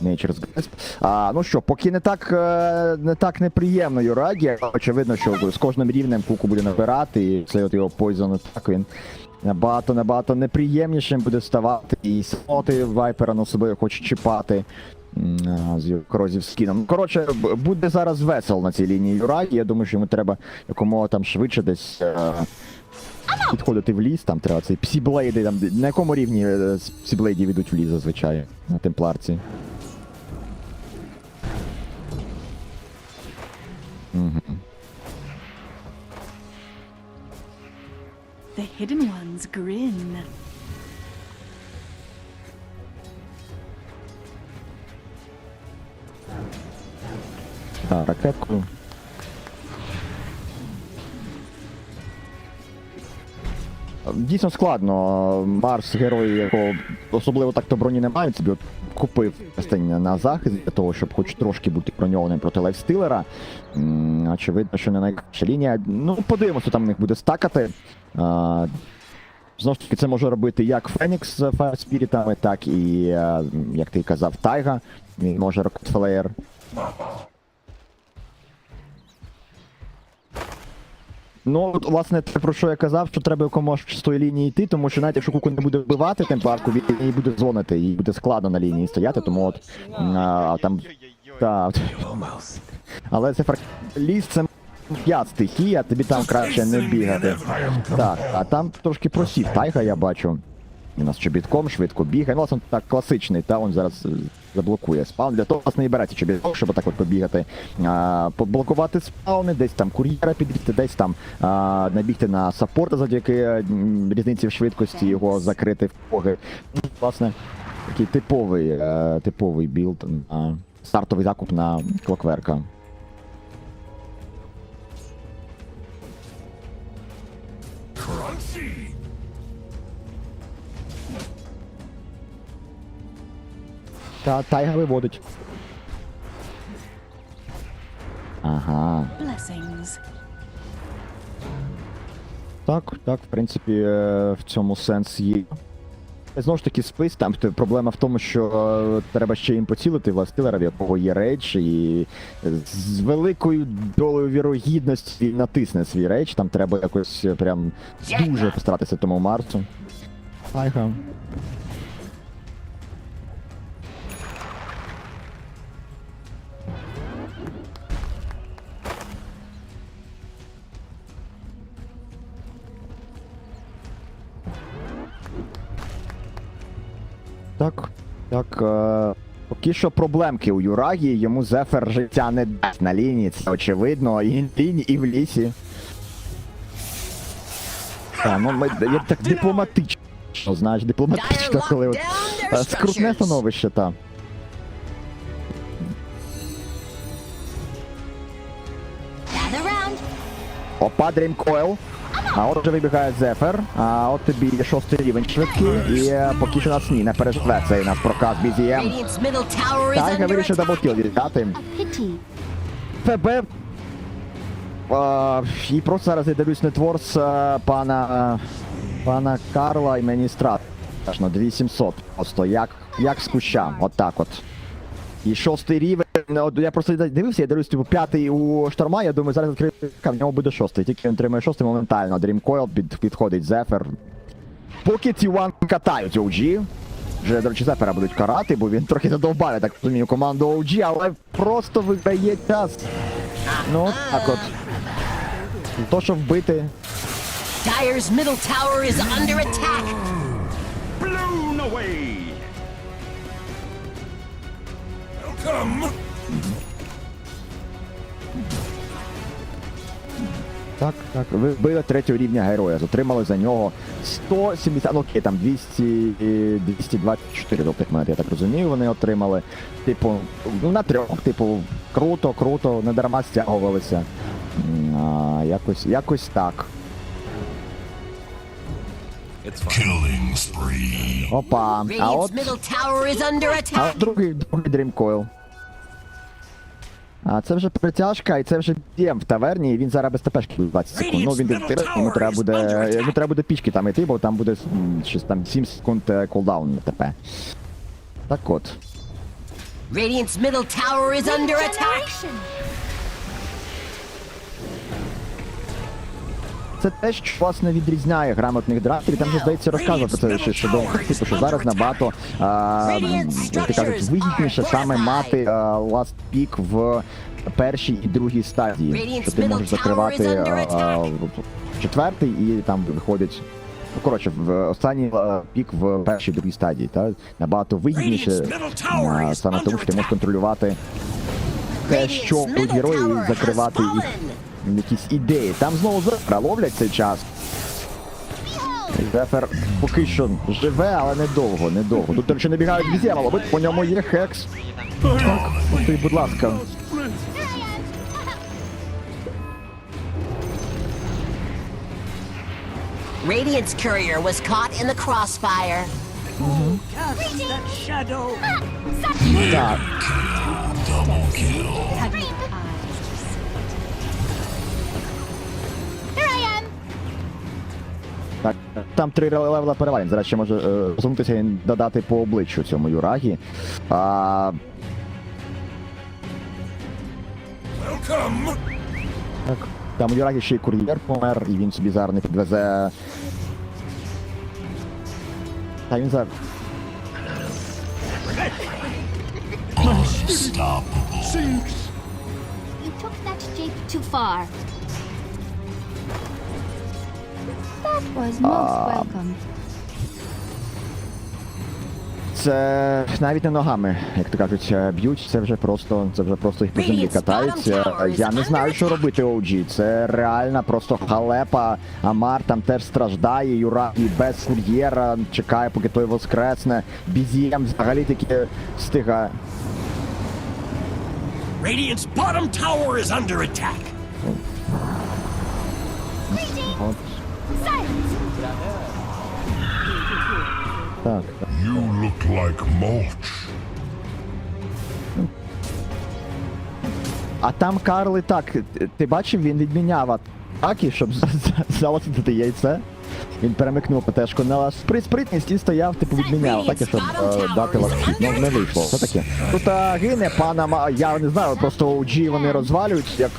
Nature's Grasp. Ну що, поки не так неприємно Юрагі, очевидно, що з кожним рівнем Куку буде набирати, і цей от його Poison Attack, він набагато неприємнішим буде ставати, і самоти Вайпера на собою хоче чіпати з Корозів скіном. Коротше, буде зараз весел на цій лінії Юрагі, я думаю, що йому треба якомога там швидше десь підходити в ліс, там треба цей псіблейди, там, на якому рівні псіблейдів йдуть в ліс зазвичай на темпларці. Угу. The hidden ones grin. Так, ракетку. Дійсно складно. Марс, герой, якого особливо так-то броні не мають, собі от купив частині на захист для того, щоб хоч трошки бути броньованим проти лайфстилера. Очевидно, що не найкраща лінія. Ну, подивимося, там в них буде стакати. Знову ж таки, це може робити як Фенікс з Fire Spirit'ами, так і, як ти казав, Тайга. Він може Rocket Flare. Ну, от, власне, те, про що я казав, що треба якомога з тої лінії йти, тому що навіть якщо Куку не буде вбивати темпларку, він її буде зонити, їй буде складно на лінії стояти, тому от там... Так. Але це ліс, це 5 стихій, а тобі там краще не бігати. Так, а там трошки просів Тайга, я бачу. У нас чобітком швидко бігає. Ну, власне, так класичний, та він зараз заблокує спаун. Для того, власне, і береться чобіток, щоб так от побігати. Поблокувати спауни, десь там кур'єра підбігти, десь там набігти на саппорта завдяки різниці в швидкості, його закрити в поги. Власне, Такий типовий білд, стартовий закуп на Клокверка. Та Тайга виводить. Ага. Blessings. Так, в принципі, в цьому сенс є. Знову ж таки, спис, там проблема в тому, що треба ще їм поцілити властилера, в якого є рейдж, і з великою долею вірогідності він натисне свій рейдж, там треба якось прям дуже постаратися тому Марсу. Айга. Так, поки що проблемки у Юрагі, йому Зефер життя не дасть на лінії, це очевидно, і в лінії, і в лісі. Я так дипломатично, знаєш, дипломатично, коли от скрутне становище, та. Опа, Дрімкойл. А от вже вибігає Зефер, а от тобі 6-й рівень швидкий, і поки що нас не переживе цей наш проказ BZM. Тайга вирішив даблкіл віддати. ФБ. І просто зараз я дивлюсь нетворс пана Карла і мені страшно, 2700 просто, як з куща, от так от. І 6-й рівень, я просто дивився, я дивлюсь, типу, 5-й у Шторма, я думаю, зараз відкрити, в нього буде 6-й, тільки він отримує 6-й моментально, Дрімкойл підходить Зефер. Поки T1 катають OG, вже, до речі, Зефера будуть карати, бо він трохи задовбав, я так розумію, команду OG, але просто виграє час. Ну, так от. То, що вбити. Dire's middle tower is under attack. Blown away. Welcome. Так, ви вбили 3-го рівня героя, отримали за нього 170, ну окей, там 224 золотих монет, я так розумію, вони отримали. Типу, ну на 3, типу, круто, не дарма стягувалися. Якось так. Опа, а от другий Дрімкойл. А це вже притяжка, і це вже б'єм в таверні, і він зараз без ТПшки 20 секунд. Ну, він йому треба буде пічки там йти, бо там буде щось там 7 секунд кулдаун на ТП. Так от. Radiant's middle tower is under attack. Це те, що, власне, відрізняє грамотних драфтерів. Там, здається, розказував про це ще довго, типу, що зараз набагато, як ти кажуть, вигідніше саме мати last pick в першій і другій стадії. Що ти можеш закривати 4-й і там виходить, ну, коротше, в останній пік в першій і другій стадії. Та? Набагато вигідніше саме тому, що ти можеш контролювати те, що будуть герої, і закривати їх якісь ідеї. Там знову Зефера ловлять цей час. Зефер поки що живе, але недовго. Тут, до речі, набігають візєма ловити, по ньому є хекс. Так, ти, будь ласка. Radiant's courier was caught in the crossfire. Так. Так, там 3 левела перевалень. Зараз ще може розумітися і додати по обличчю цьому Юрагі. Так, там у Юрагі ще й кур'єр помер, і він собі зараз не підвезе. Та він зараз... You took that shape too far. That was most welcome. це навіть не ногами, як то кажуть, б'ють, це вже просто їх по землі катають. Я не знаю, що робити OG, це реально просто халепа. Амар там теж страждає, Юрагі без кур'єра, чекає, поки той воскресне. BZM взагалі таки встигає. Radiant's bottom tower is under attack. От. Так. You look like mulch. А там Карл і так, ти бачив, він відміняв атаки, щоб залатити яйце. Він перемикнув ПТшку на спритність і стояв, типу відміняв атаки, щоб дати ласки. Ну, не вийшло, все таки. Тут гине пана, я не знаю, просто OG вони розвалюють, як...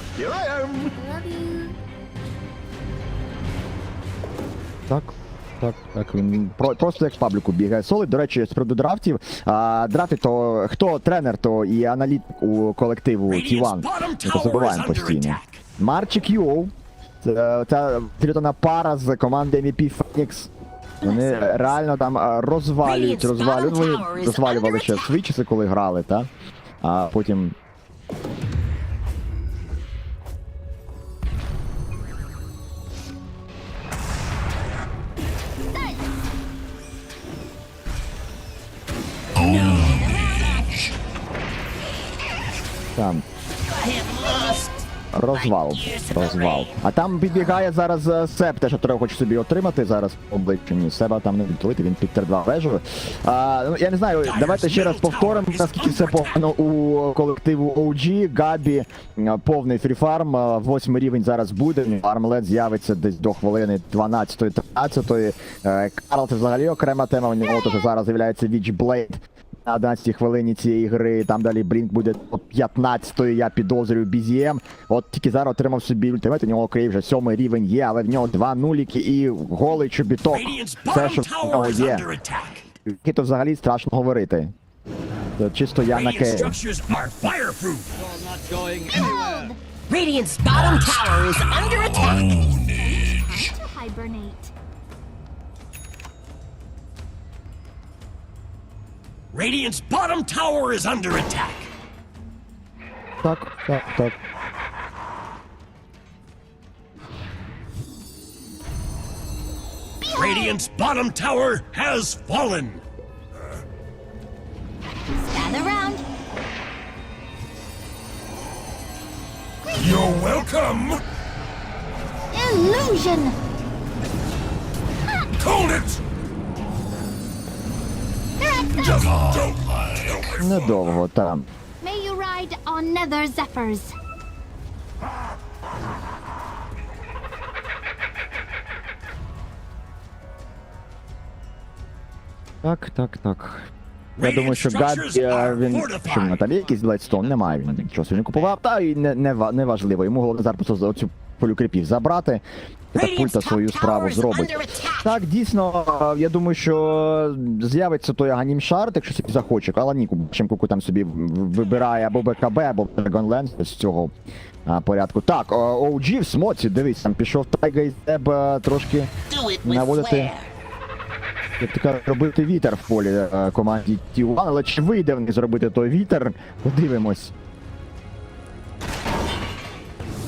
Так, він просто як в пабліку бігає. Солид, до речі, з приводу драфтів. Драфти, то хто тренер, то і аналітик у колективу T1. Ми це забуваємо постійно. Марчик Йоу. Ця тритона пара з команди MVP Phoenix. Вони реально там розвалювали ще свої часи, коли грали, та? А потім... Там. Розвал. А там підбігає зараз Себ, те, що треба хоче собі отримати зараз обличчя. Ні, Себа там не відтулити, він під Тер-2 вежу. Я не знаю, давайте ще раз повторимо, наскільки все погано у колективу OG. Габі, повний фріфарм, 8 рівень зараз буде. Армлет з'явиться десь до хвилини 12-13. Карл це взагалі окрема тема, у нього теж зараз з'являється Witchblade. На 11 хвилині цієї гри, там далі Брінк буде 15-ї, я підозрюю, BZM. От тільки зараз отримав собі ультимейт, у нього окей, вже 7 рівень є, але в нього 2 нуліки і голий чобіток. Все, що в нього є. І то взагалі страшно говорити. Це чисто я на Київ. Radiant's bottom tower is under attack. Hibernate. Radiant's bottom tower is under attack. Так. Radiant's bottom tower has fallen. Gather round. You're welcome. Illusion. Hold it. Недовго там. May you ride on nether zephyrs. Так. Я думаю, що Габі, він... Що, там є якийсь Блейдстоун? Немає, він нічого собі не купував. Та і не важливо, йому головне зараз просто оцю полю кріпів забрати. Катапульта свою справу зробить. Так, дійсно, я думаю, що з'явиться той Аганімшард, якщо собі захоче. Аланіку, Чемкуку там собі вибирає або БКБ, або Dragonlance з цього порядку. Так, OG в смоці, дивись, там пішов Тайга і Себ трошки наводити, як така, робити вітер в полі команді T1, але чи вийде в них зробити той вітер, подивимось.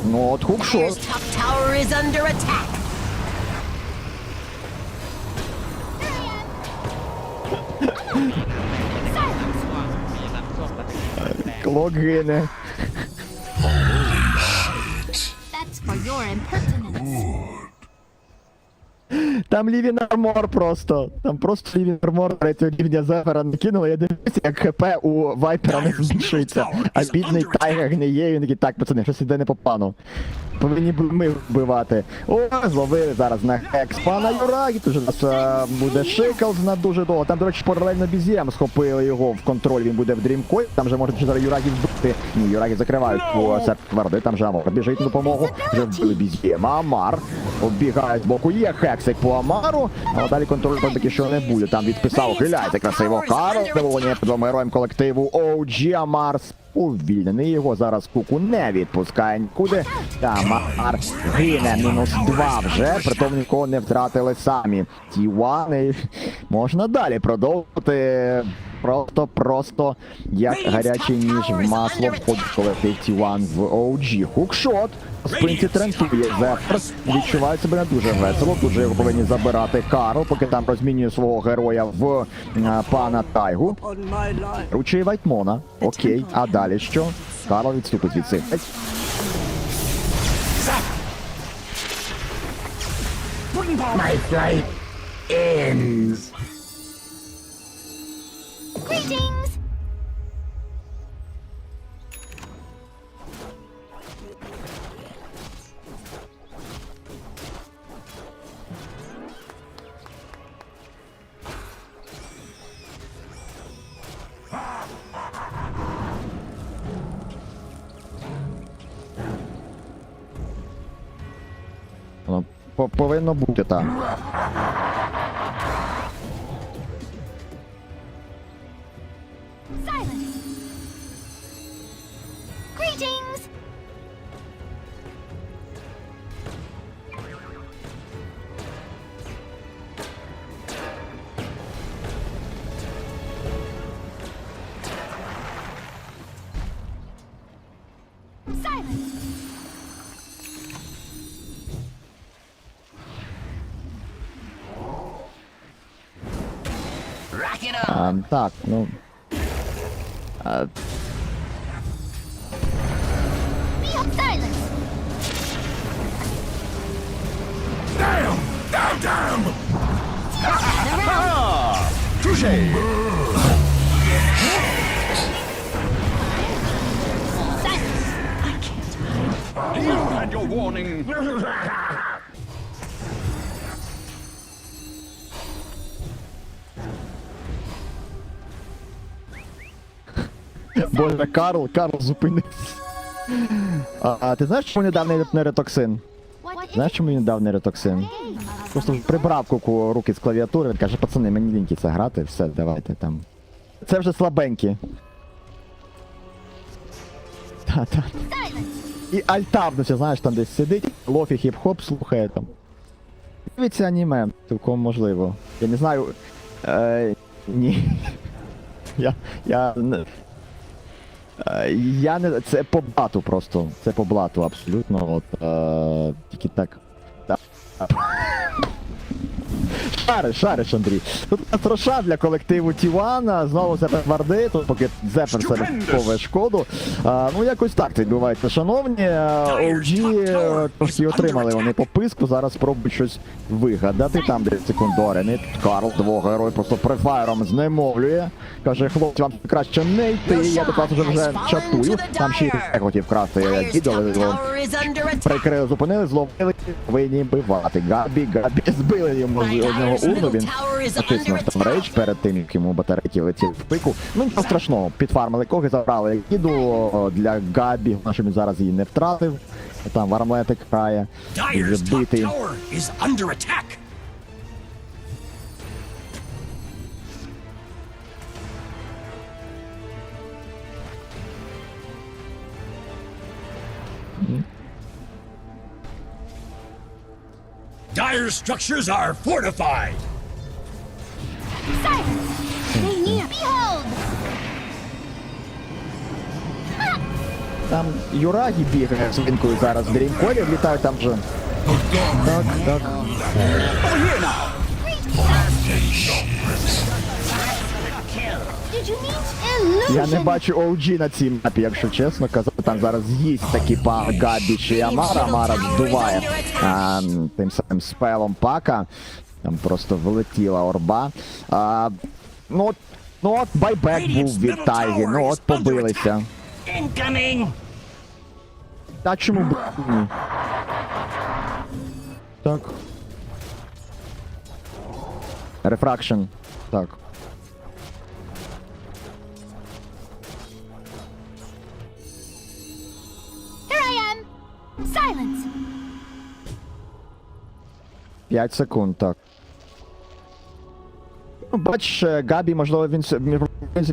Ну, от хукшот. Top tower is under attack. Клок гине. That's for your impertinence. Там Living Armor просто. Там просто Living Armor 3-го рівня Зефера накинули. Я дивлюся, як ХП у Вайпера не збільшується. А бідний Тайга гниє, він такий, так, пацани, щось іде не по плану. Повинні ми вбивати. О, зловили зараз на Хекс пана Юрагі. Тут же у нас буде Шиклз на дуже довго. Там, до речі, паралельно BZM схопили його в контроль, він буде в Дрімкой. Там же можуть зараз Юрагі вбити. Ні, Юрагі закривають по серп-тверди. Там же Амар біжить на допомогу. Вже вбили BZM. Амар оббігає з боку. Є Хексик по Амару, але далі контролю таки що не буде. Там відписав, хиляється красиво Карл, здивування під двома героєм колективу OG. Амар сповільнений, його зараз Куку не відпускає нікуди. Та Амар гине, -2 вже, притом нікого не втратили самі. T1, і можна далі продовжувати. Просто як гарячий ніж в масло входить колектив T1 в OG. Хукшот в спинці тренсує Зефер. Відчуває себе не дуже весело. Тут же його повинні забирати Карл, поки там розмінює свого героя в пана Тайгу. Ручує Вайтмона. Окей, а далі що? Карл відступить від цих. My flight ends. Greetings! Ну, повинно бути там. Silence! Greetings! Silence! Rack it up! Так, ну... Silence! Damn! Damn! Touche! You had your warning. Боже, Карл зупинився. А ти знаєш, чому не дав нейротоксин? Знаєш, чому він не дав нейротоксин? Просто прибрав Куку руки з клавіатури, він каже, пацани, мені ліньки це грати, все, давайте там. Це вже слабенькі. Та. І альтабнуся, знаєш, там десь сидить, лофі хіп-хоп слухає там. Дивіться аніме, цілком можливо. Я не знаю... Ні. Я не... Це по блату просто. Це по блату абсолютно. От, тільки так. Шариш, Андрій. Тут у нас Рошан для колективу T1, знову Зефер Варди, тут поки Зефер себе сховує шкоду. Ну якось так це відбувається, шановні. OG трошки отримали вони по писку, зараз спробують щось вигадати. Там де секундори. Карл, двох герой просто префайром знемовлює. Каже, хлопці, вам краще не йти, я до вас вже чатую. Там ще й хотів красти ідоли, прикрили, зупинили, зловили, повинні бивати. Габі збили йому з одного урну, він натиснув там рейдж перед тим, як йому батарейки летіли в пику. Ну нічого страшного, підфармили коги, забрали іду для Габі, що він зараз її не втратив. Там вармлетик грає, дуже битий. Dire structures are fortified. Silence! They near. Behold! Там Юрагі бігає з лінкою зараз в Дрімколі, влітають там вже. Так. Я не бачу OG на цій мапі, якщо чесно казати. Там зараз їсть такий пан Габі чи Амара. Амара здуває тим самим спелом пака. Там просто влетіла орба. Ну от байбек був від Тайги, ну от побилися. Та чому б ні? Так. Рефракшн. Так. Here I am! Silence! 5 секунд, так. Ну, бач, Габі, можливо, він собі,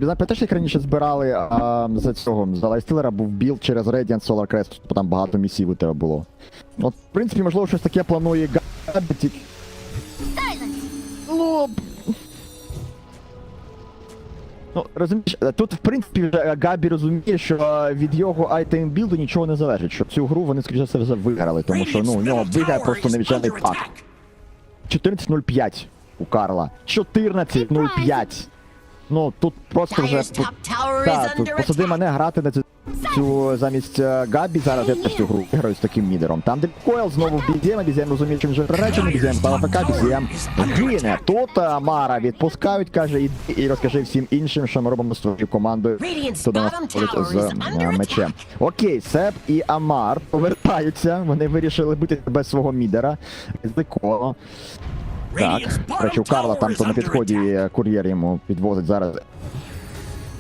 пам'ятаєш, як раніше збирали за цього, за Лайстілера був білд через Radiant Solar Crest, бо там багато місів у тебе було. От, в принципі, можливо, щось таке планує Габі, тільки... Ну, розумієш, тут, в принципі, вже Габі розуміє, що від його айтем білду нічого не залежить, що цю гру вони, скоріше за все, вже виграли, тому що, ну, у нього бігає просто невічайний пак. 14.05 у Карла. 14.05. Ну, тут просто вже... Так, тут посади мене грати на цю замість Габі, зараз я теж цю гру граю з таким мідером. Там де Койл знову в BZM, BZM розуміє, чим вже приречений, BZM став АФК, BZM гине. Тут Амара відпускають, каже, і розкажи всім іншим, що ми робимо з твоєю командою, хто до нас ходить з мечем. Окей, Себ і Амар повертаються, вони вирішили бити без свого мідера. Ризиковано. Так, до речі, у Карла там то на підході кур'єр йому підвозить зараз.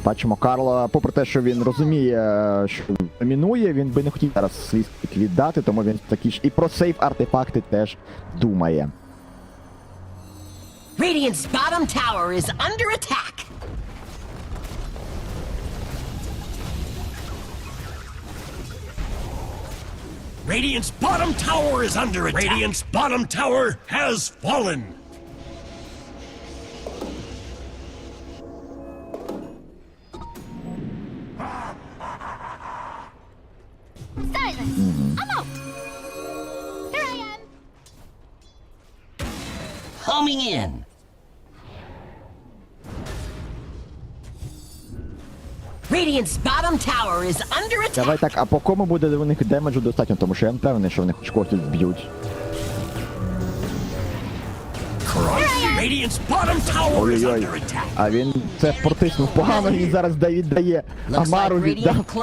Бачимо, Карла, попри те, що він розуміє, що домінує, він би не хотів зараз свій стик віддати, тому він такі ж і про сейф-артефакти теж думає. Radiant's bottom tower is under attack. Radiant's bottom tower is under attack. Radiant's bottom tower has fallen. Silence. I'm out. Here I am. Homing in. Radiant's bottom tower is under attack. Давай так, а по кому буде у них демеджу достатньо, тому що я не впевнений, що вони хоч когось тут б'ють. Radiant's bottom tower is Ой-ой-ой, under attack. а він це протиснув погано, він зараз віддає. Амару віддав. Бо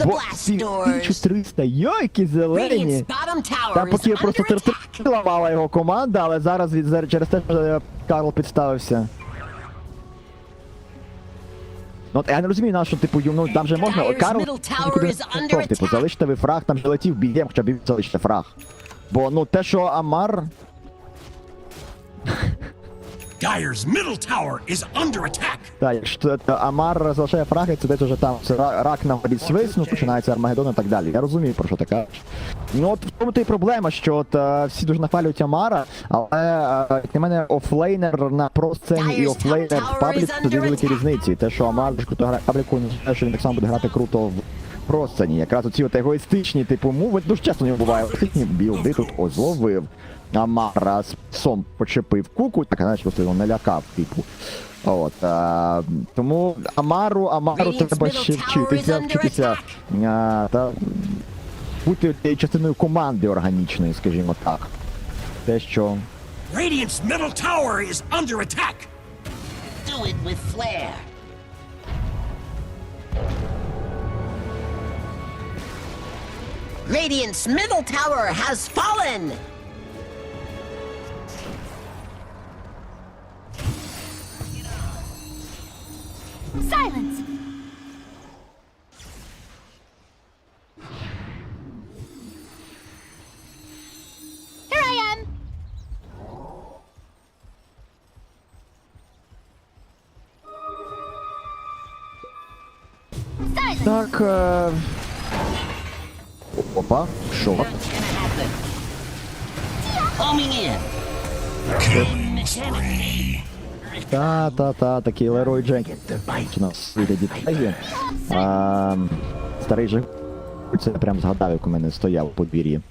1300, йойки зелені. Там поки просто терпіла мала його команда, але зараз через те, що Карл підставився. Ну, от я не розумію, на що, типу, ну, там же можна, Карл нікуди не пішов, типу, залиште ви фраг, там же летів бігем, хоча б залиште фраг. Бо, ну, те, що Амар... Dire's middle tower is under attack. Так, якщо Амар залишає фраги, це десь уже там рак на горі свиснув, починається Армагеддон і так далі. Я розумію, про що ти кажеш. Ну от в тому то і проблема, що от всі дуже нахвалюють Амара, але як на мене офлейнер на про-сцені і офлейнер в пабліку – це дві великі різниці. Те, що Амар дуже круто грає в пабліку, не означає, що він так само буде грати круто в про-сцені. Якраз оці от егоїстичні, типу, мови, дуже часто у нього буває егоїстичні білди, тут ось зловив. Амара сом почепив куку, так, знаєш, просто його налякав, типу. От, тому Амару треба ще вчитися та бути частиною команди органічної, скажімо так. Те, що... Radiant's middle tower is under attack. Do it with flair. Radiant's middle tower has fallen. Silence. Here I am. Silence. Так, опа, що? Homing in. Та, такий Лерой Дженкінс. У нас вигляді тегі. Старий Жигуль, це я прям згадав, як у мене стояв у подвір'ї.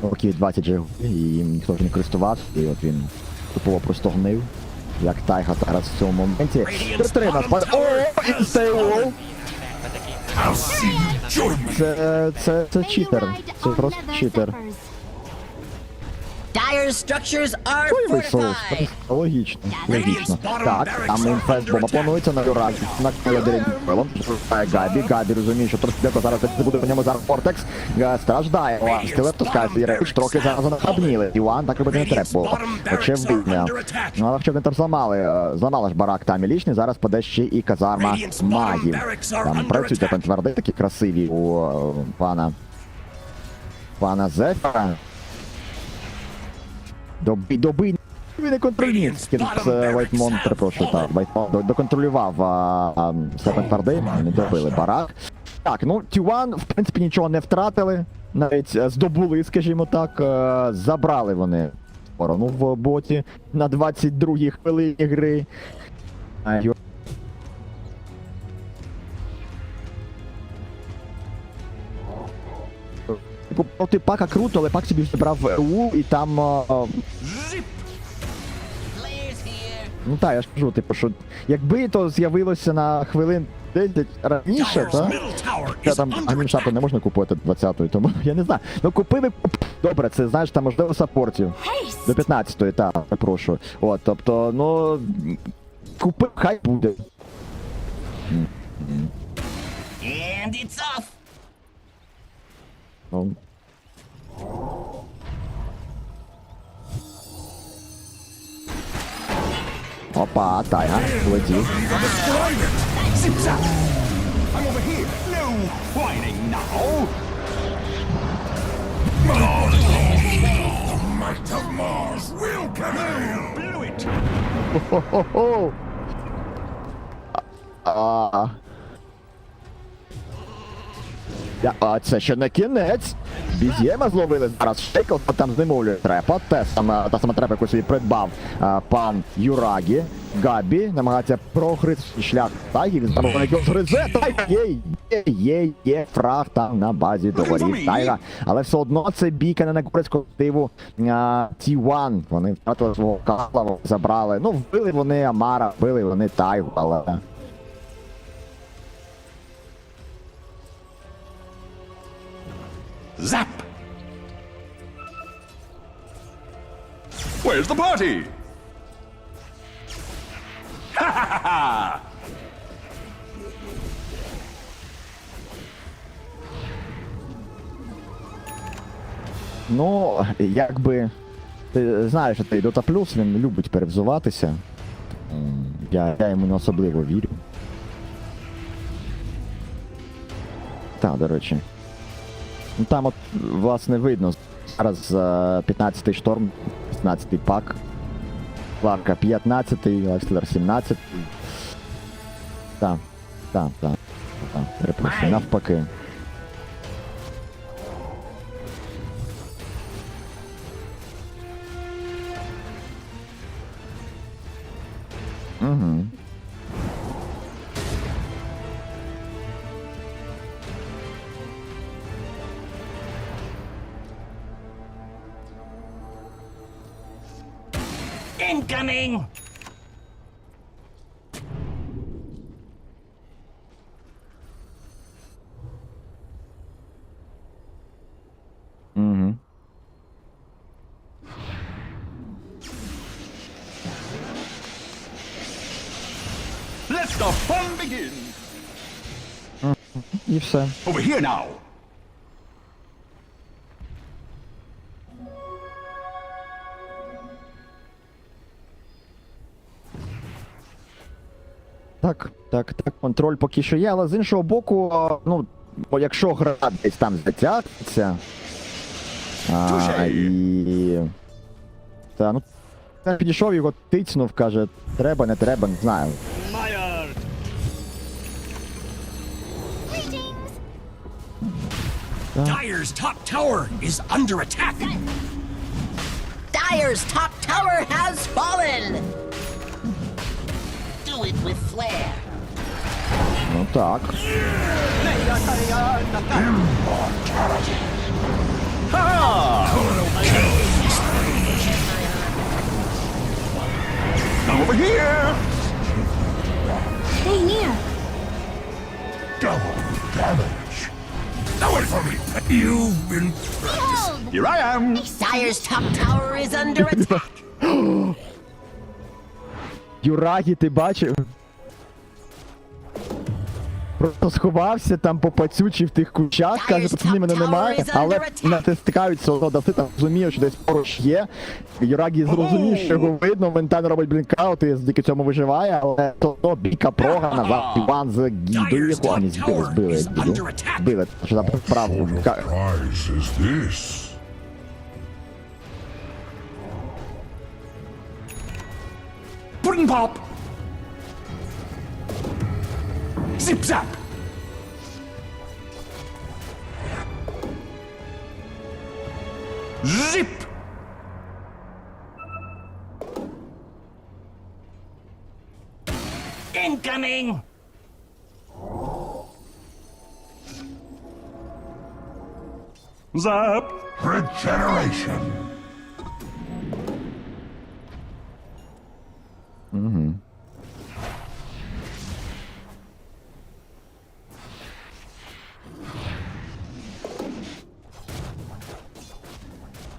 Років 20 Жигуль, і їм ніхто вже не користувався, і от він типово просто гнив. Як Тайга зараз в цьому моменті. 3-3 нас падає. О, інстейл! Це читер. Це просто читер. Dire's structures are fortified. Логічно. Так, там інфест бомба планується на Юразі. На Каладерін Пилом. Габі розуміє, що трохи деко зараз буде по ньому зараз Фортекс. Страждає. О, Стилет пускає рейдж, трохи зараз нахабніли. Іван так робити не треба було. Очевидно. Ну, але щоб не там зламали ж барак там і лічний, зараз паде ще і казарма магів. Там працюють там тверди такі красиві у пана Зефа. Добий. Він не контролює. Вайтмон, перепрошую, так. Вайтмон доконтролював Степен Фардей, не добили барак. Так, ну, T1, в принципі, нічого не втратили. Навіть здобули, скажімо так. Забрали вони сторону в боті на 22-й хвилині гри. Проти Пака круто, але Пак собі забрав ЕУ і там... Ну так, я ж кажу, типу, що якби то з'явилося на хвилин 10 раніше, то... Я там Аміншапу не можна купувати 20-ї, тому я не знаю. Ну купили, добре, це, знаєш, там можливо саппортів. До 15-ї, так, прошу. От, тобто, ну... Купив, хай буде. And it's off. Ну... Опа, тайга, летів. I'm over here. No whining now. The might of Mars will prevail. Blew it. Хо-хо-хо. А це ще не кінець. Бізєма зловили зараз. Шейкл там знемовлює трепа. Та сама трепа, яку собі придбав пан Юрагі. Габі намагається прокрити шлях Тайги. Він там його згризе. Тайга є фраг там на базі догорів Тайга. Але все одно це бійка не на користь колективу T1. Вони втратили свого Калава, забрали. Ну, вбили вони Амара, вбили вони Тайгу, але... Zap! Where's the party? Ha ha ha ha! Ну, якби... Ти знаєш, що Dota Plus, він любить перевзуватися. Я йому не особливо вірю. Так, до речі. Ну там от, власне, видно. Зараз 15-й шторм, 16-й пак. Кларка 15-й, Лайфстілер 17-й. Так. Перепрошую, навпаки. Угу. Incoming! Угу. Let the fun begin! І все. Over here now! Так, контроль поки що є, але з іншого боку, ну, якщо гра десь там затягнеться, і... Та, ну, я підійшов, його тицнув, каже, треба, не треба, не знаю. Dire's top tower is under attack. Dire's top tower has fallen. Do it with flair. Ну так. Now over here! Stay near. Double damage. Away from me. You've been practicing. Here I am! Dire's top tower is under attack. Юрагі, ти бачив? Просто сховався там попацючий в тих кущах, каже, пацани, мене немає, але натискають все одно, Даси там розумів, що десь поруч є. Юрагі зрозумів, що його видно, моментально робить блінкаут і завдяки цьому виживає, але то бійка програна, Іван з Гідою, яку вони збили, що там правду. Prize is this. Puddin' pop! Zip zap! Zip! Incoming! Zap! Regeneration.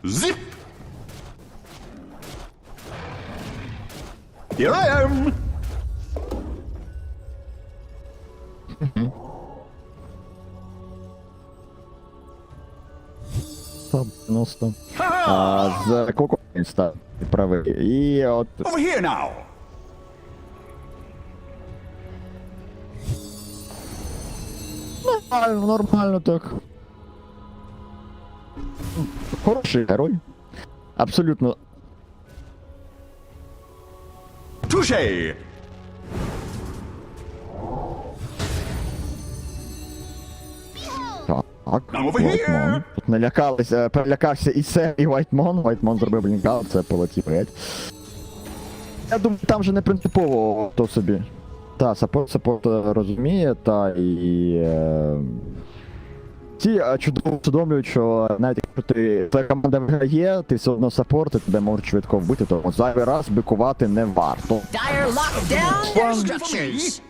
Zip! Here I am! Просто. З Коко став правий. І от Over here now! нормально так. Хороший герой. Абсолютно. Touche! Так, I'm over here. Вайтмон. Тут налякалися, перелякався і Сем, і Вайтмон. Вайтмон зробив блінкаут, це полетів геть. Я думаю, там же не принципово то собі. Та, саппорт розуміє, та і... Ті чудово усвідомлюють, що навіть якщо твоя команда виграє, ти все одно саппорт, і тебе можуть швидко вбити, тому зайвий раз бикувати не варто. Dire locked down their structures.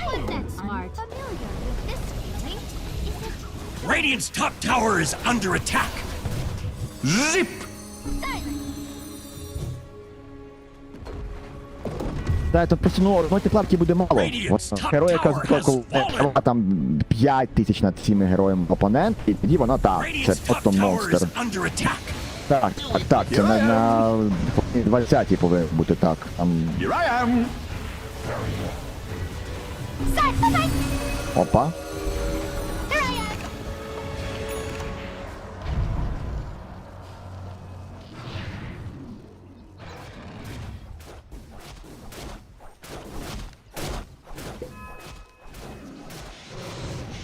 Isn't that smart? Familiar with this feeling? Is it Radiant's top tower is under attack. Zip! Так, тут просто, ну, одної тепларки буде мало. От, герой, яка коли там 5 тисяч над цими героями опонент, і тоді вона так, це просто монстр. Так, це на 20-й повинен бути так. Там... Here I am! Опа.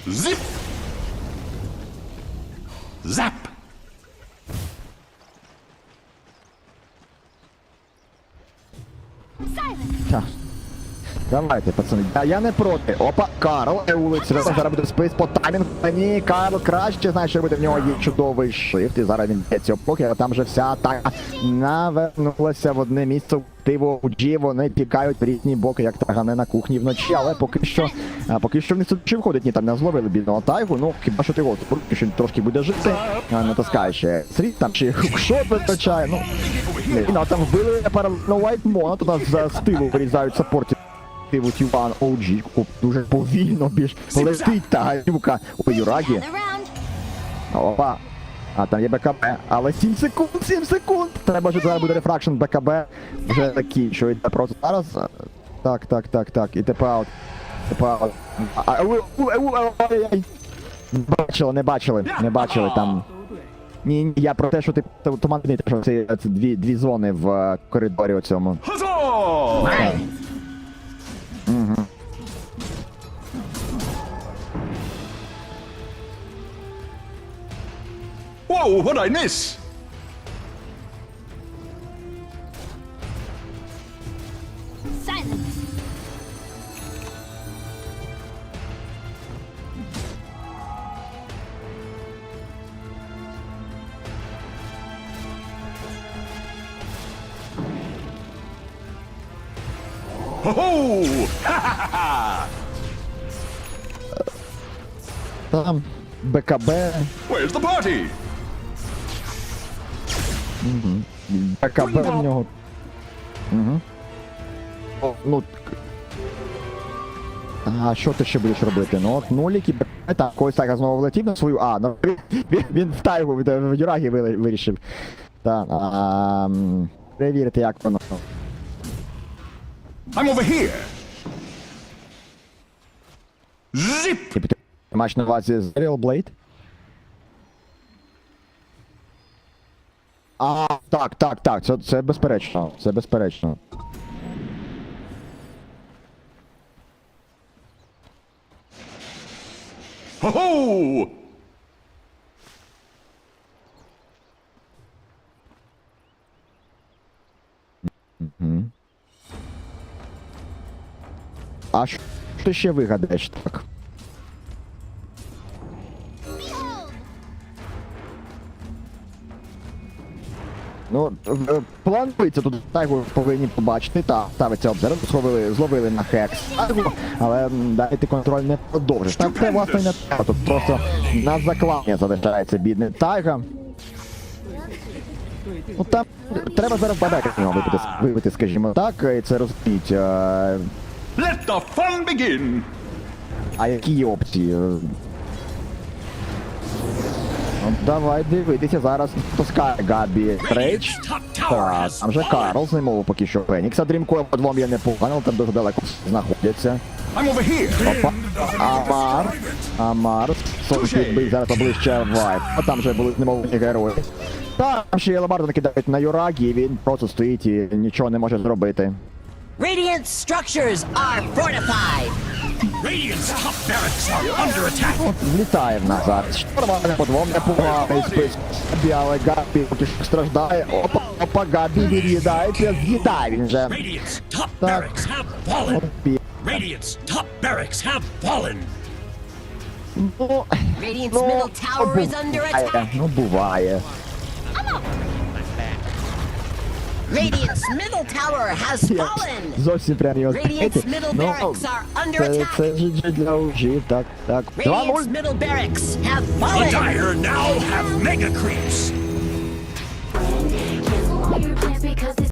Zip! Zap! Так. Давайте, пацани. Я не проти. Опа, Карл, вулиці. Зараз буде спис по таймінгу. Ні, Карл краще знає, що робити. В нього є чудовий шифт. І зараз він б'ється поки, а там вже вся атака навернулася в одне місце. Тиво UG, вони тікають в різні боки, як таргани на кухні вночі, але поки що вони сюди входять, ні, там не зловили бідного тайгу, ну, хіба що ти його, що він трошки буде жити, натискає ще срід, там ще хукшот вистачає, ну, там вбили паралельно Вайтмона, то нас за стилу вирізають саппорті. Тиву T1 OG, дуже повільно більш летить та галюка у Юрагі. Опа. А там є БКБ, але 7 секунд! Треба, що зараз буде рефракшн БКБ. Вже закінчується просто зараз. Так, і тепаут. Не бачили там. Ні, я про те, що ти туманний, що це дві зони в коридорі у цьому. Whoa, what'd I miss? silence? Ho-ho! Ha-ha-ha! Там БКБ. Where's the party? БКБ в нього. Ну. А що ти ще будеш робити? Ну от нуліки, так, когось так знову влетів на свою. А, ну він в тайгу в Юрагі вирішив. Так, перевірити, як воно. I'm over here. Zip! Ти маєш на увазі з Real Blade? Так, це безперечно, це безперечно. Ho-ho! А що ти ще вигадаєш так? Ну, планується тут тайгу повинні побачити, та ставиться обзор, зловили на хекс тайгу, але дайте контроль не продовжиш. Так це власне не так, тут просто на заклання залишається бідний тайга. Ну там треба зараз бабека з нього вибити, скажімо так, і це розуміють. Let the fun begin! А які є опції? Ну, давай дивитися зараз. Пускає Габі Трейдж. Так, там же Карл з ним поки що Фенікса. Дрімкойл по двом є непогано, там дуже далеко знаходяться. Опа. Амар. Сонки відбив зараз поближче Вайп. А там вже були немовні герої. Там ще Ламарда накидають на Юрагі, і він просто стоїть і нічого не може зробити. Radiant structures are fortified. Radiant's top barracks are under attack. Влітає в назад. Нормально по двом непоганий спис. Але Габі поки що страждає. Опа, Габі від'їдається, з'їдає він же. Radiant's top barracks have fallen. Radiant's top barracks have fallen. Radiant's middle tower is under attack. Ну, буває. Radiant's middle tower has fallen. Зовсім прям його Radiant's middle barracks are under attack. Це GG для OG, так. Radiant's middle barracks have fallen. The Dire now have mega creeps. Cancel all your plans because this